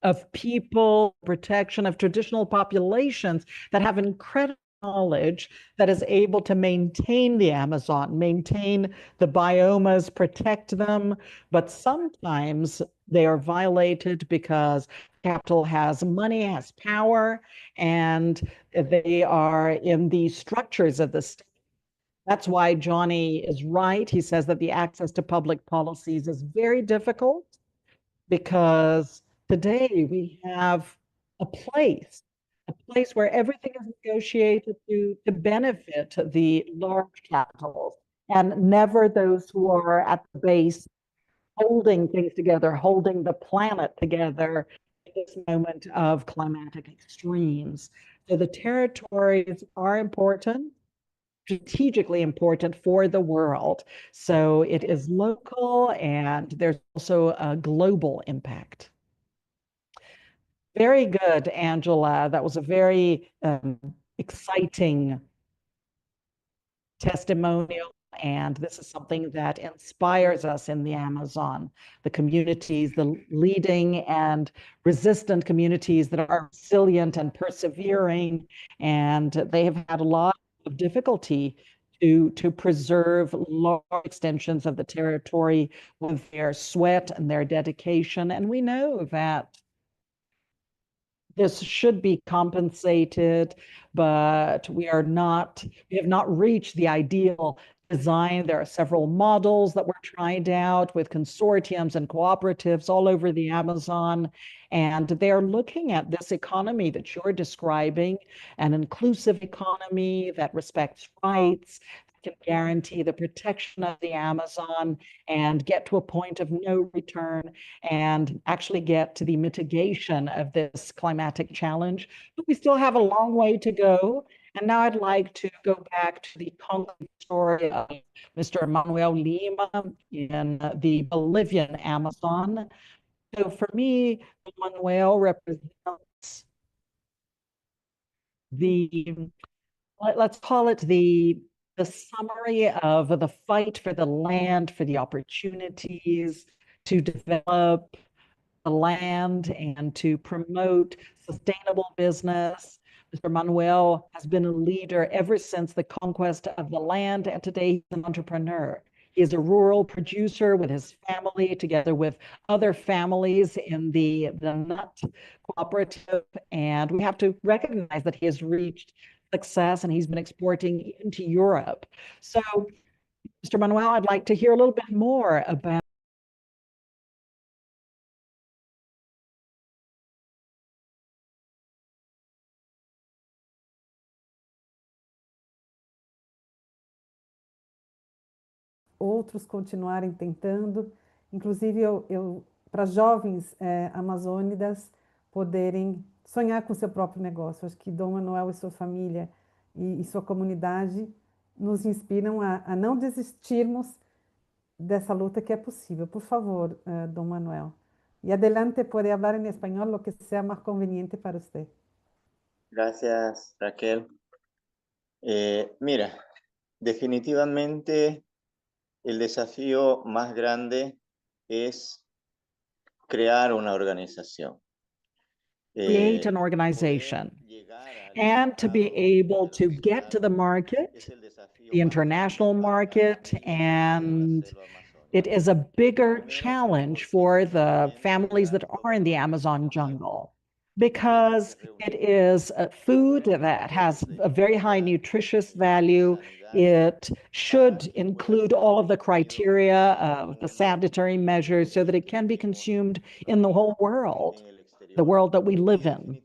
of people, protection of traditional populations that have incredible knowledge that is able to maintain the Amazon, maintain the biomas, protect them. But sometimes they are violated because capital has money, has power, and they are in the structures of the state. That's why Jhonny is right. He says that the access to public policies is very difficult because today we have a place place where everything is negotiated to benefit the large capitals and never those who are at the base holding things together, holding the planet together in this moment of climatic extremes. So the territories are important, strategically important for the world. So it is local and there's also a global impact. Very good, Angela. That was a very exciting testimonial. And this is something that inspires us in the Amazon, the communities, the leading and resistant communities that are resilient and persevering. And they have had a lot of difficulty to preserve large extensions of the territory with their sweat and their dedication. And we know that this should be compensated, but we have not reached the ideal design. There are several models that were tried out with consortiums and cooperatives all over the Amazon, and they're looking at this economy that you're describing, an inclusive economy that respects rights, can guarantee the protection of the Amazon and get to a point of no return and actually get to the mitigation of this climatic challenge. But we still have a long way to go. And now I'd like to go back to the concrete story of Mr. Manuel Lima in the Bolivian Amazon. So for me, Manuel represents let's call it the summary of the fight for the land, for the opportunities to develop the land and to promote sustainable business. Mr. Manuel has been a leader ever since the conquest of the land, and today he's an entrepreneur. He is a rural producer with his family, together with other families in the nut cooperative, and we have to recognize that he has reached success and he's been exporting into Europe. So, Mr. Manuel, I'd like to hear a little bit more about outros continuarem tentando, inclusive para jovens amazônidas poderem sonhar com seu próprio negócio. Acho que Dom Manuel e sua família e sua comunidade nos inspiram a não desistirmos dessa luta que é possível. Por favor, Dom Manuel. Y adelante, puede hablar en español lo que sea más conveniente para usted. Gracias, Raquel. Mira, definitivamente el desafío más grande es crear una organización. Create an organization and to be able to get to the market, the international market, and it is a bigger challenge for the families that are in the Amazon jungle because it is food that has a very high nutritious value. It should include all of the criteria of the sanitary measures so that it can be consumed in the whole world, the world that we live in.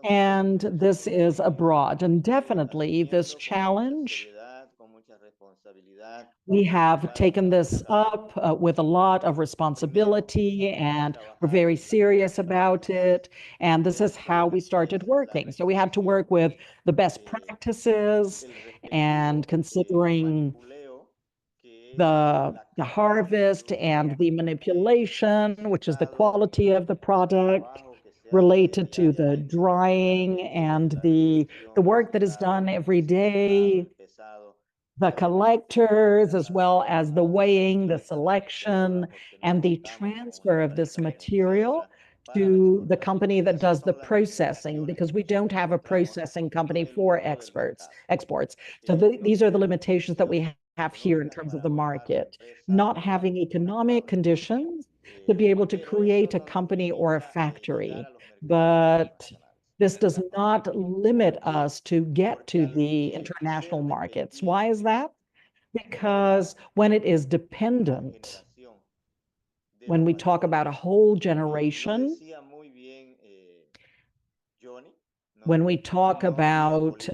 And this is abroad. And definitely this challenge, we have taken this up with a lot of responsibility and we're very serious about it. And this is how we started working. So we had to work with the best practices and considering the harvest and the manipulation, which is the quality of the product, related to the drying and the work that is done every day, the collectors, as well as the weighing, the selection, and the transfer of this material to the company that does the processing, because we don't have a processing company for exports. So these are the limitations that we have here in terms of the market. Not having economic conditions to be able to create a company or a factory. But this does not limit us to get to the international markets. Why is that? Because when it is dependent, when we talk about a whole generation, when we talk about,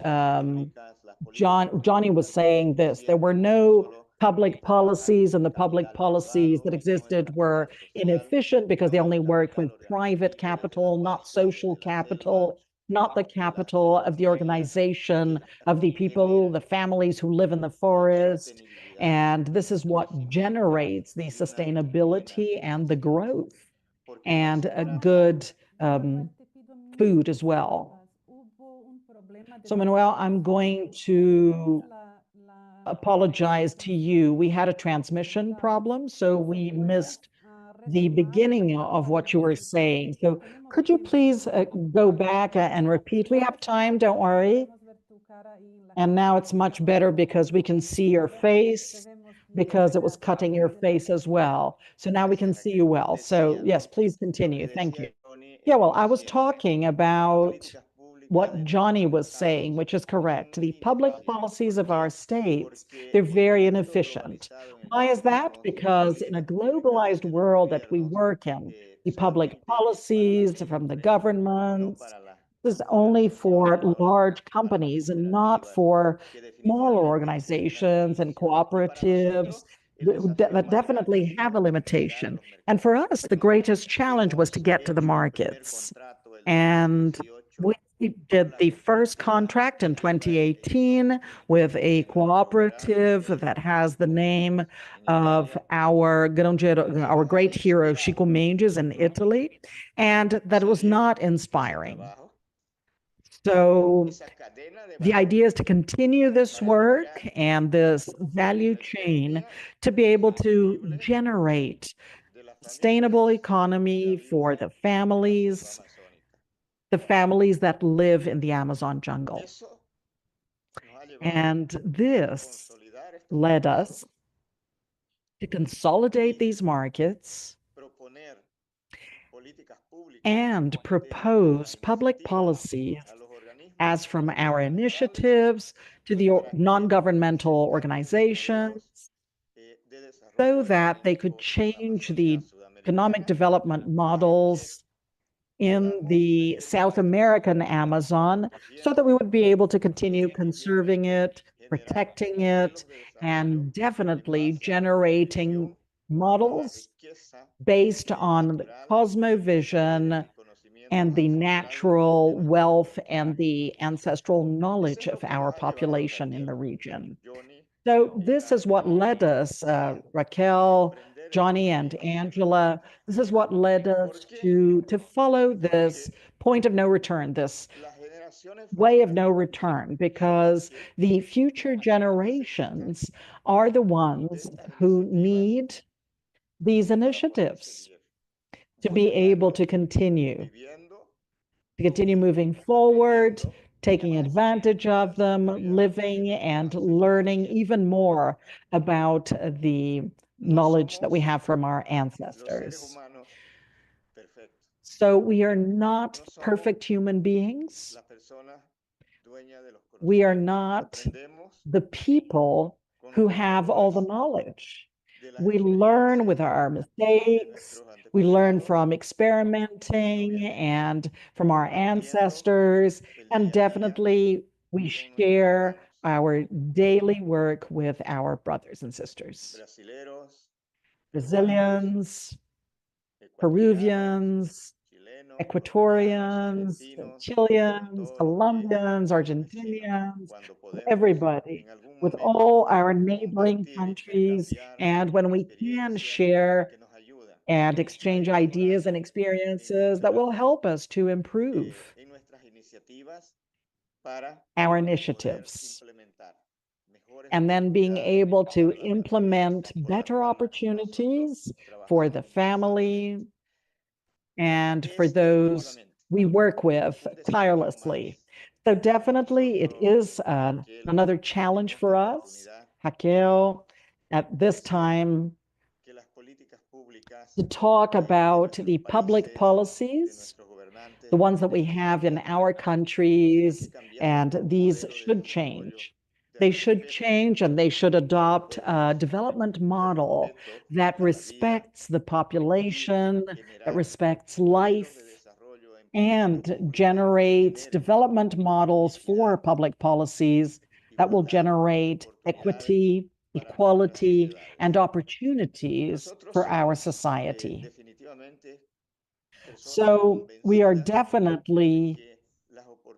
Jhonny was saying this, there were no public policies, and the public policies that existed were inefficient because they only worked with private capital, not social capital, not the capital of the organization of the people, the families who live in the forest. And this is what generates the sustainability and the growth and a good food as well. So Manuel, I'm going to apologize to you. We had a transmission problem, so we missed the beginning of what you were saying. So could you please go back and repeat? We have time, don't worry. And now it's much better because we can see your face, because it was cutting your face as well. So now we can see you well. So yes, please continue. Thank you. Yeah, well, I was talking about what Jhonny was saying, which is correct. The public policies of our states, they're very inefficient. Why is that? Because in a globalized world that we work in, the public policies from the governments, this is only for large companies and not for smaller organizations and cooperatives that definitely have a limitation. And for us, the greatest challenge was to get to the markets. And we did the first contract in 2018 with a cooperative that has the name of our great hero, Chico Mendes in Italy, and that was not inspiring. So the idea is to continue this work and this value chain to be able to generate sustainable economy for the families that live in the Amazon jungle. And this led us to consolidate these markets and propose public policies as from our initiatives to the non-governmental organizations, so that they could change the economic development models in the South American Amazon, so that we would be able to continue conserving it, protecting it, and definitely generating models based on the cosmovision and the natural wealth and the ancestral knowledge of our population in the region. So this is what led us, Raquel, Jhonny, and Angela, this is what led us to follow this point of no return, this way of no return, because the future generations are the ones who need these initiatives to be able to continue moving forward, taking advantage of them, living and learning even more about the knowledge that we have from our ancestors. So we are not perfect human beings. We are not the people who have all the knowledge. We learn with our mistakes. We learn from experimenting and from our ancestors, and definitely we share our daily work with our brothers and sisters. Brazilians, Peruvians, Ecuadorians, Chileans, Colombians, Argentinians, everybody, with all our neighboring countries. And when we can share and exchange ideas and experiences that will help us to improve our initiatives, and then being able to implement better opportunities for the family and for those we work with tirelessly. So definitely it is another challenge for us, Raquel, at this time, to talk about the public policies, the ones that we have in our countries, and these should change. They should change, and they should adopt a development model that respects the population, that respects life, and generates development models for public policies that will generate equity, equality, and opportunities for our society. So we are definitely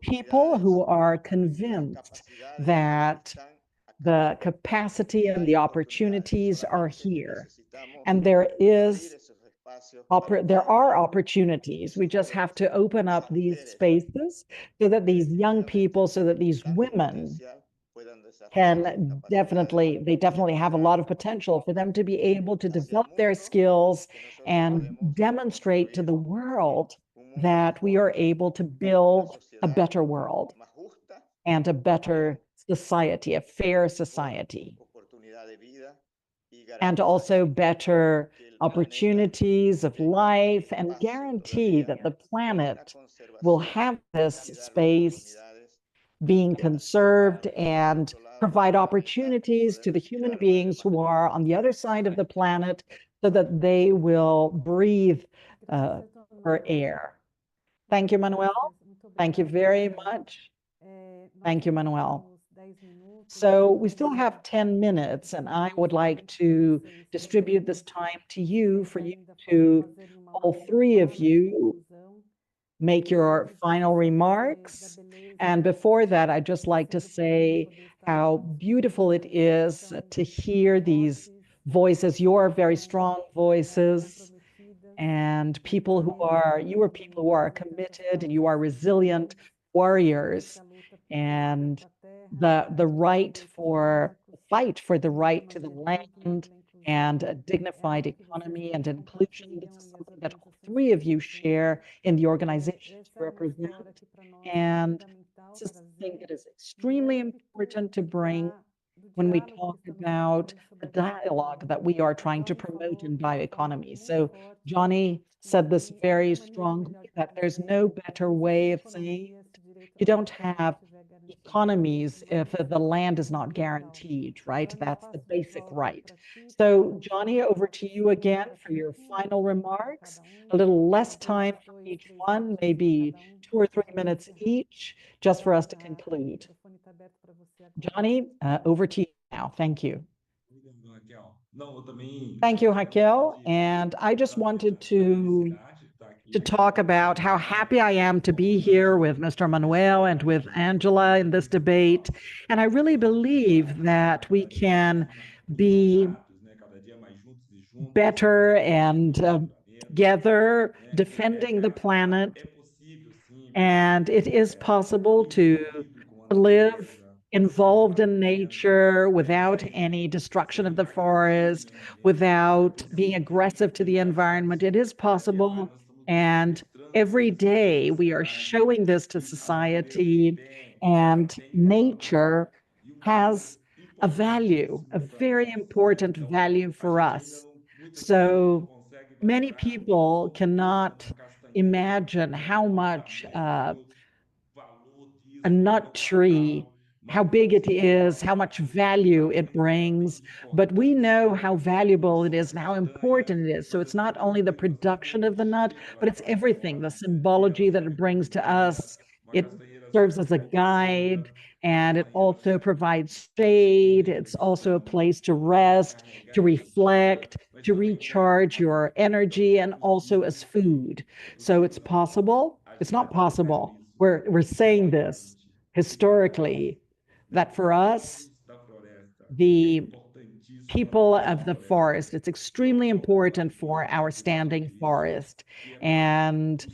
people who are convinced that the capacity and the opportunities are here. And there are opportunities. We just have to open up these spaces so that these young people, so that these women they definitely have a lot of potential for them to be able to develop their skills and demonstrate to the world that we are able to build a better world and a better society, a fair society, and also better opportunities of life, and guarantee that the planet will have this space being conserved and provide opportunities to the human beings who are on the other side of the planet so that they will breathe her air. Thank you, Manuel. Thank you very much. Thank you, Manuel. So we still have 10 minutes, and I would like to distribute this time to you for you to, all three of you, make your final remarks. And before that, I'd just like to say how beautiful it is to hear these voices, your very strong voices, and you are people who are committed, and you are resilient warriors, and the fight for the right to the land and a dignified economy and inclusion. This is something that all three of you share in the organizations you represent. And this is something that is extremely important to bring when we talk about the dialogue that we are trying to promote in bioeconomy. So Jhonny said this very strongly, that there's no better way of saying it. You don't have economies if the land is not guaranteed, right? That's the basic right. So Jhonny, over to you again for your final remarks. A little less time for each one, maybe 2 or 3 minutes each, just for us to conclude. Jhonny, over to you now. Thank you. Thank you, Raquel. And I just wanted to talk about how happy I am to be here with Mr. Manuel and with Angela in this debate. And I really believe that we can be better and together defending the planet. And it is possible to live involved in nature without any destruction of the forest, without being aggressive to the environment. It is possible. And every day we are showing this to society, and nature has a value, a very important value for us. So many people cannot imagine how much a nut tree, how big it is, how much value it brings, but we know how valuable it is and how important it is. So it's not only the production of the nut, but it's everything, the symbology that it brings to us. It serves as a guide, and it also provides shade. It's also a place to rest, to reflect, to recharge your energy, and also as food. So it's possible. It's not possible. We're saying this historically, that for us, the people of the forest, it's extremely important for our standing forest. And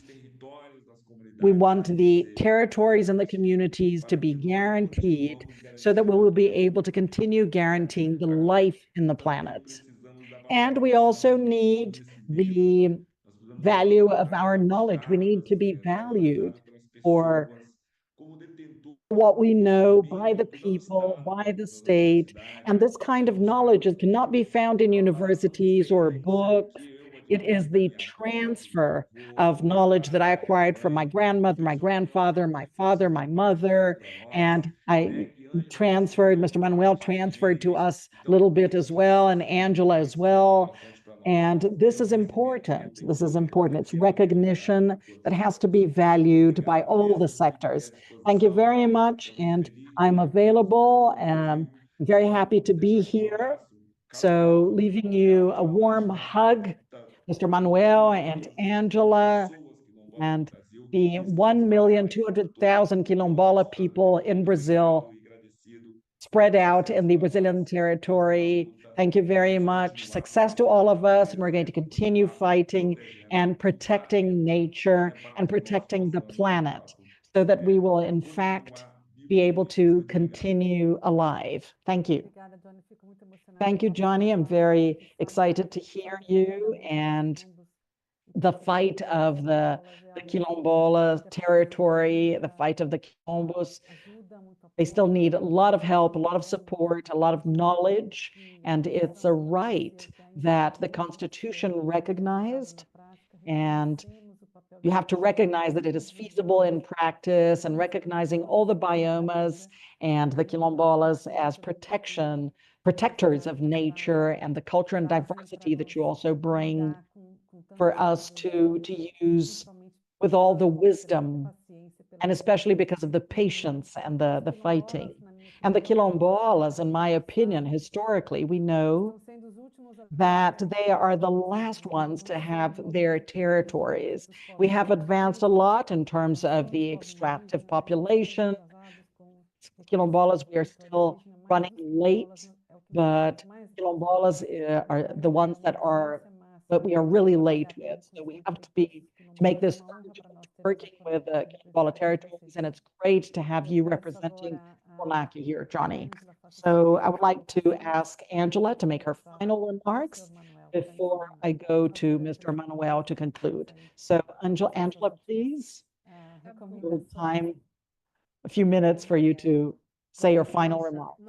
we want the territories and the communities to be guaranteed so that we will be able to continue guaranteeing the life in the planet. And we also need the value of our knowledge. We need to be valued for what we know by the people, by the state. And this kind of knowledge cannot be found in universities or books. It is the transfer of knowledge that I acquired from my grandmother, my grandfather, my father, my mother, and I transferred, Mr. Manuel transferred to us a little bit as well, and Angela as well. And this is important. This is important. It's recognition that has to be valued by all the sectors. Thank you very much. And I'm available and very happy to be here. So leaving you a warm hug, Mr. Manuel and Angela, and the 1,200,000 Quilombola people in Brazil spread out in the Brazilian territory. Thank you very much. Success to all of us. And we're going to continue fighting and protecting nature and protecting the planet so that we will, in fact, be able to continue alive. Thank you. Thank you, Jhonny. I'm very excited to hear you and the fight of the Quilombola territory, the fight of the Quilombos. They still need a lot of help, a lot of support, a lot of knowledge, and it's a right that the Constitution recognized, and you have to recognize that it is feasible in practice, and recognizing all the biomas and the Quilombolas as protectors of nature and the culture and diversity that you also bring for us to use with all the wisdom, and especially because of the patience and the fighting. And the Quilombolas, in my opinion, historically, we know that they are the last ones to have their territories. We have advanced a lot in terms of the extractive population. Quilombolas, we are still running late, but Quilombolas are the ones that we are really late with. So we have to make this urgent, working with the Quilombola territories, and it's great to have you representing CONAQ here, Jhonny. So I would like to ask Angela to make her final remarks before I go to Mr. Manuel to conclude. So Angela, please, time, a few minutes for you to say your final remarks.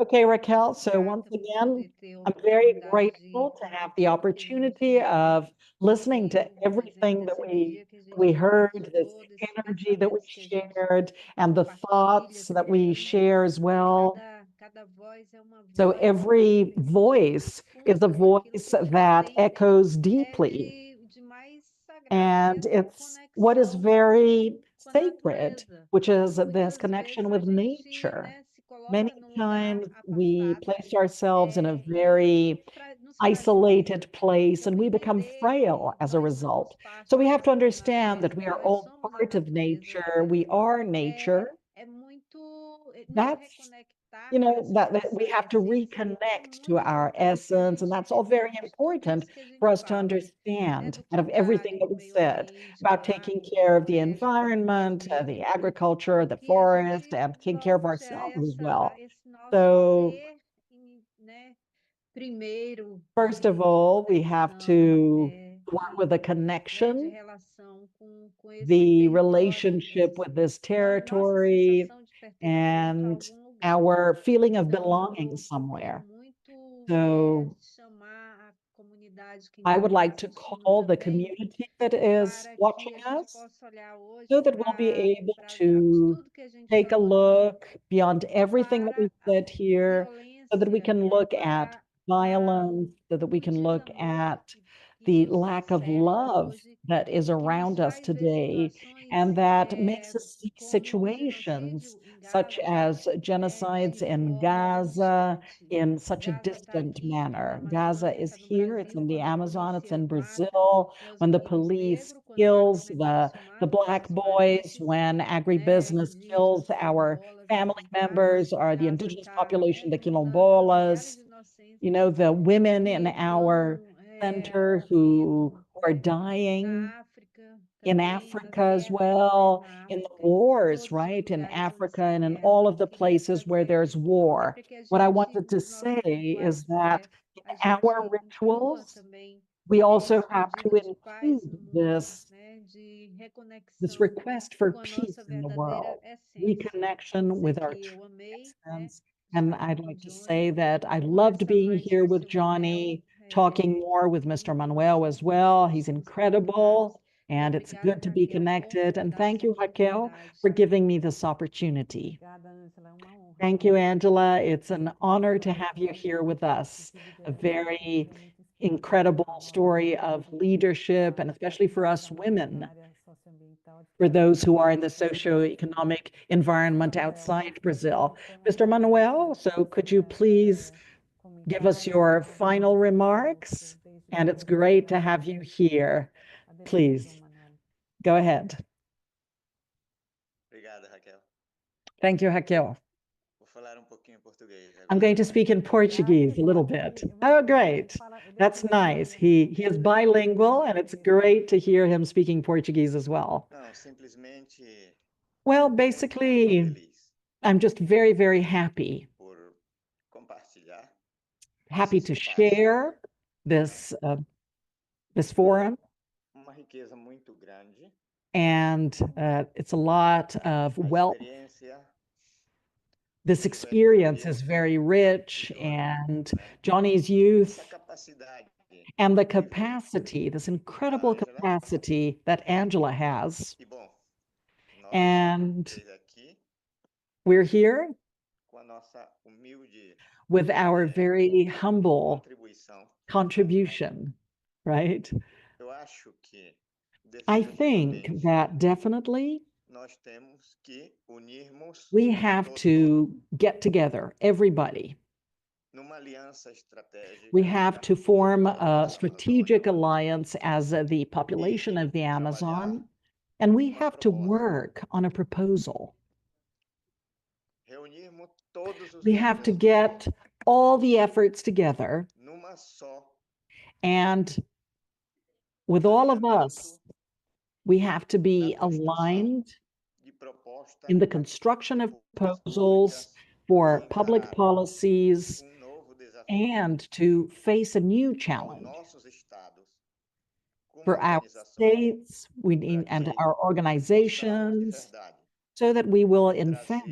Okay, Raquel, so once again, I'm very grateful to have the opportunity of listening to everything that we heard, this energy that we shared, and the thoughts that we share as well. So every voice is a voice that echoes deeply. And it's what is very sacred, which is this connection with nature. Many times we place ourselves in a very isolated place and we become frail as a result. So we have to understand that we are all part of nature. We are nature. That's, that we have to reconnect to our essence. And that's all very important for us to understand out of everything that we said about taking care of the environment, the agriculture, the forest, and taking care of ourselves as well. So first of all, we have to work with a connection, the relationship with this territory, and our feeling of belonging somewhere. So I would like to call the community that is watching us so that we'll be able to take a look beyond everything that we've said here, so that we can look at violence, so that we can look at the lack of love that is around us today, and that makes us see situations such as genocides in Gaza in such a distant manner. Gaza is here, it's in the Amazon, it's in Brazil, when the police kills the Black boys, when agribusiness kills our family members or the indigenous population, the Quilombolas, the women in our center who are dying in Africa as well, in the wars, right? In Africa and in all of the places where there's war. What I wanted to say is that in our rituals, we also have to include this request for peace in the world, reconnection with our true essence. And I'd like to say that I loved being here with Jhonny, talking more with Mr. Manuel as well. He's incredible, and it's good to be connected. And thank you, Raquel, for giving me this opportunity. Thank you, Angela. It's an honor to have you here with us. A very incredible story of leadership, and especially for us women, for those who are in the socioeconomic environment outside Brazil. Mr. Manuel, so could you please give us your final remarks? And it's great to have you here. Please, go ahead. Thank you, Raquel. I'm going to speak in Portuguese a little bit. Oh, great. That's nice. He is bilingual, and it's great to hear him speaking Portuguese as well. Well, basically, I'm just very, very happy to share this forum. And it's a lot of wealth. This experience is very rich, and Jhonny's youth and the capacity, this incredible capacity that Angela has. And we're here with our very humble contribution, right? I think that definitely we have to get together, everybody. We have to form a strategic alliance as the population of the Amazon, and we have to work on a proposal. We have to get all the efforts together, and with all of us, we have to be aligned in the construction of proposals for public policies and to face a new challenge. For our states, we need, and our organizations, so that we will in fact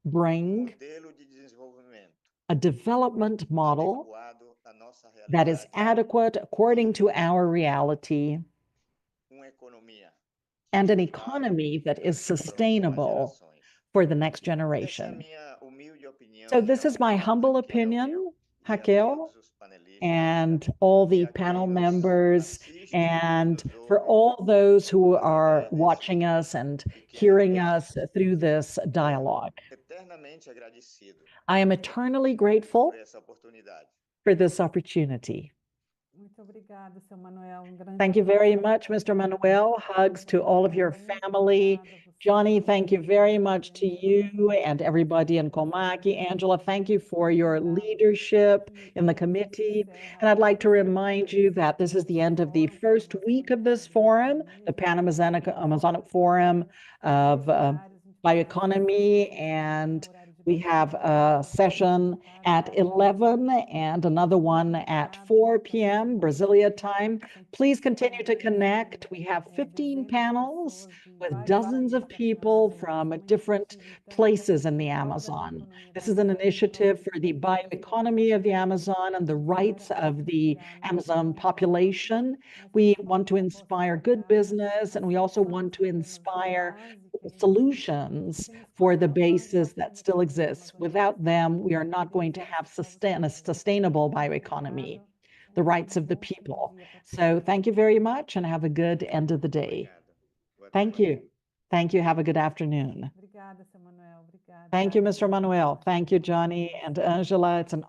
bring a development model that is adequate according to our reality, and an economy that is sustainable for the next generation. So this is my humble opinion, Raquel, and all the panel members, and for all those who are watching us and hearing us through this dialogue. I am eternally grateful for this opportunity. Thank you very much, Mr. Manuel. Hugs to all of your family. Jhonny, thank you very much to you and everybody in CONAQ. Angela, thank you for your leadership in the committee. And I'd like to remind you that this is the end of the first week of this forum, the Pan-Amazonic Forum of Bioeconomy, and we have a session at 11 and another one at 4 p.m. Brasilia time. Please continue to connect. We have 15 panels with dozens of people from different places in the Amazon. This is an initiative for the bioeconomy of the Amazon and the rights of the Amazon population. We want to inspire good business, and we also want to inspire solutions for the bases that still exist. Without them, we are not going to have a sustainable bioeconomy, the rights of the people. So thank you very much, and have a good end of the day. Thank you. Thank you. Have a good afternoon. Thank you, Mr. Manuel. Thank you, Jhonny and Angela. It's an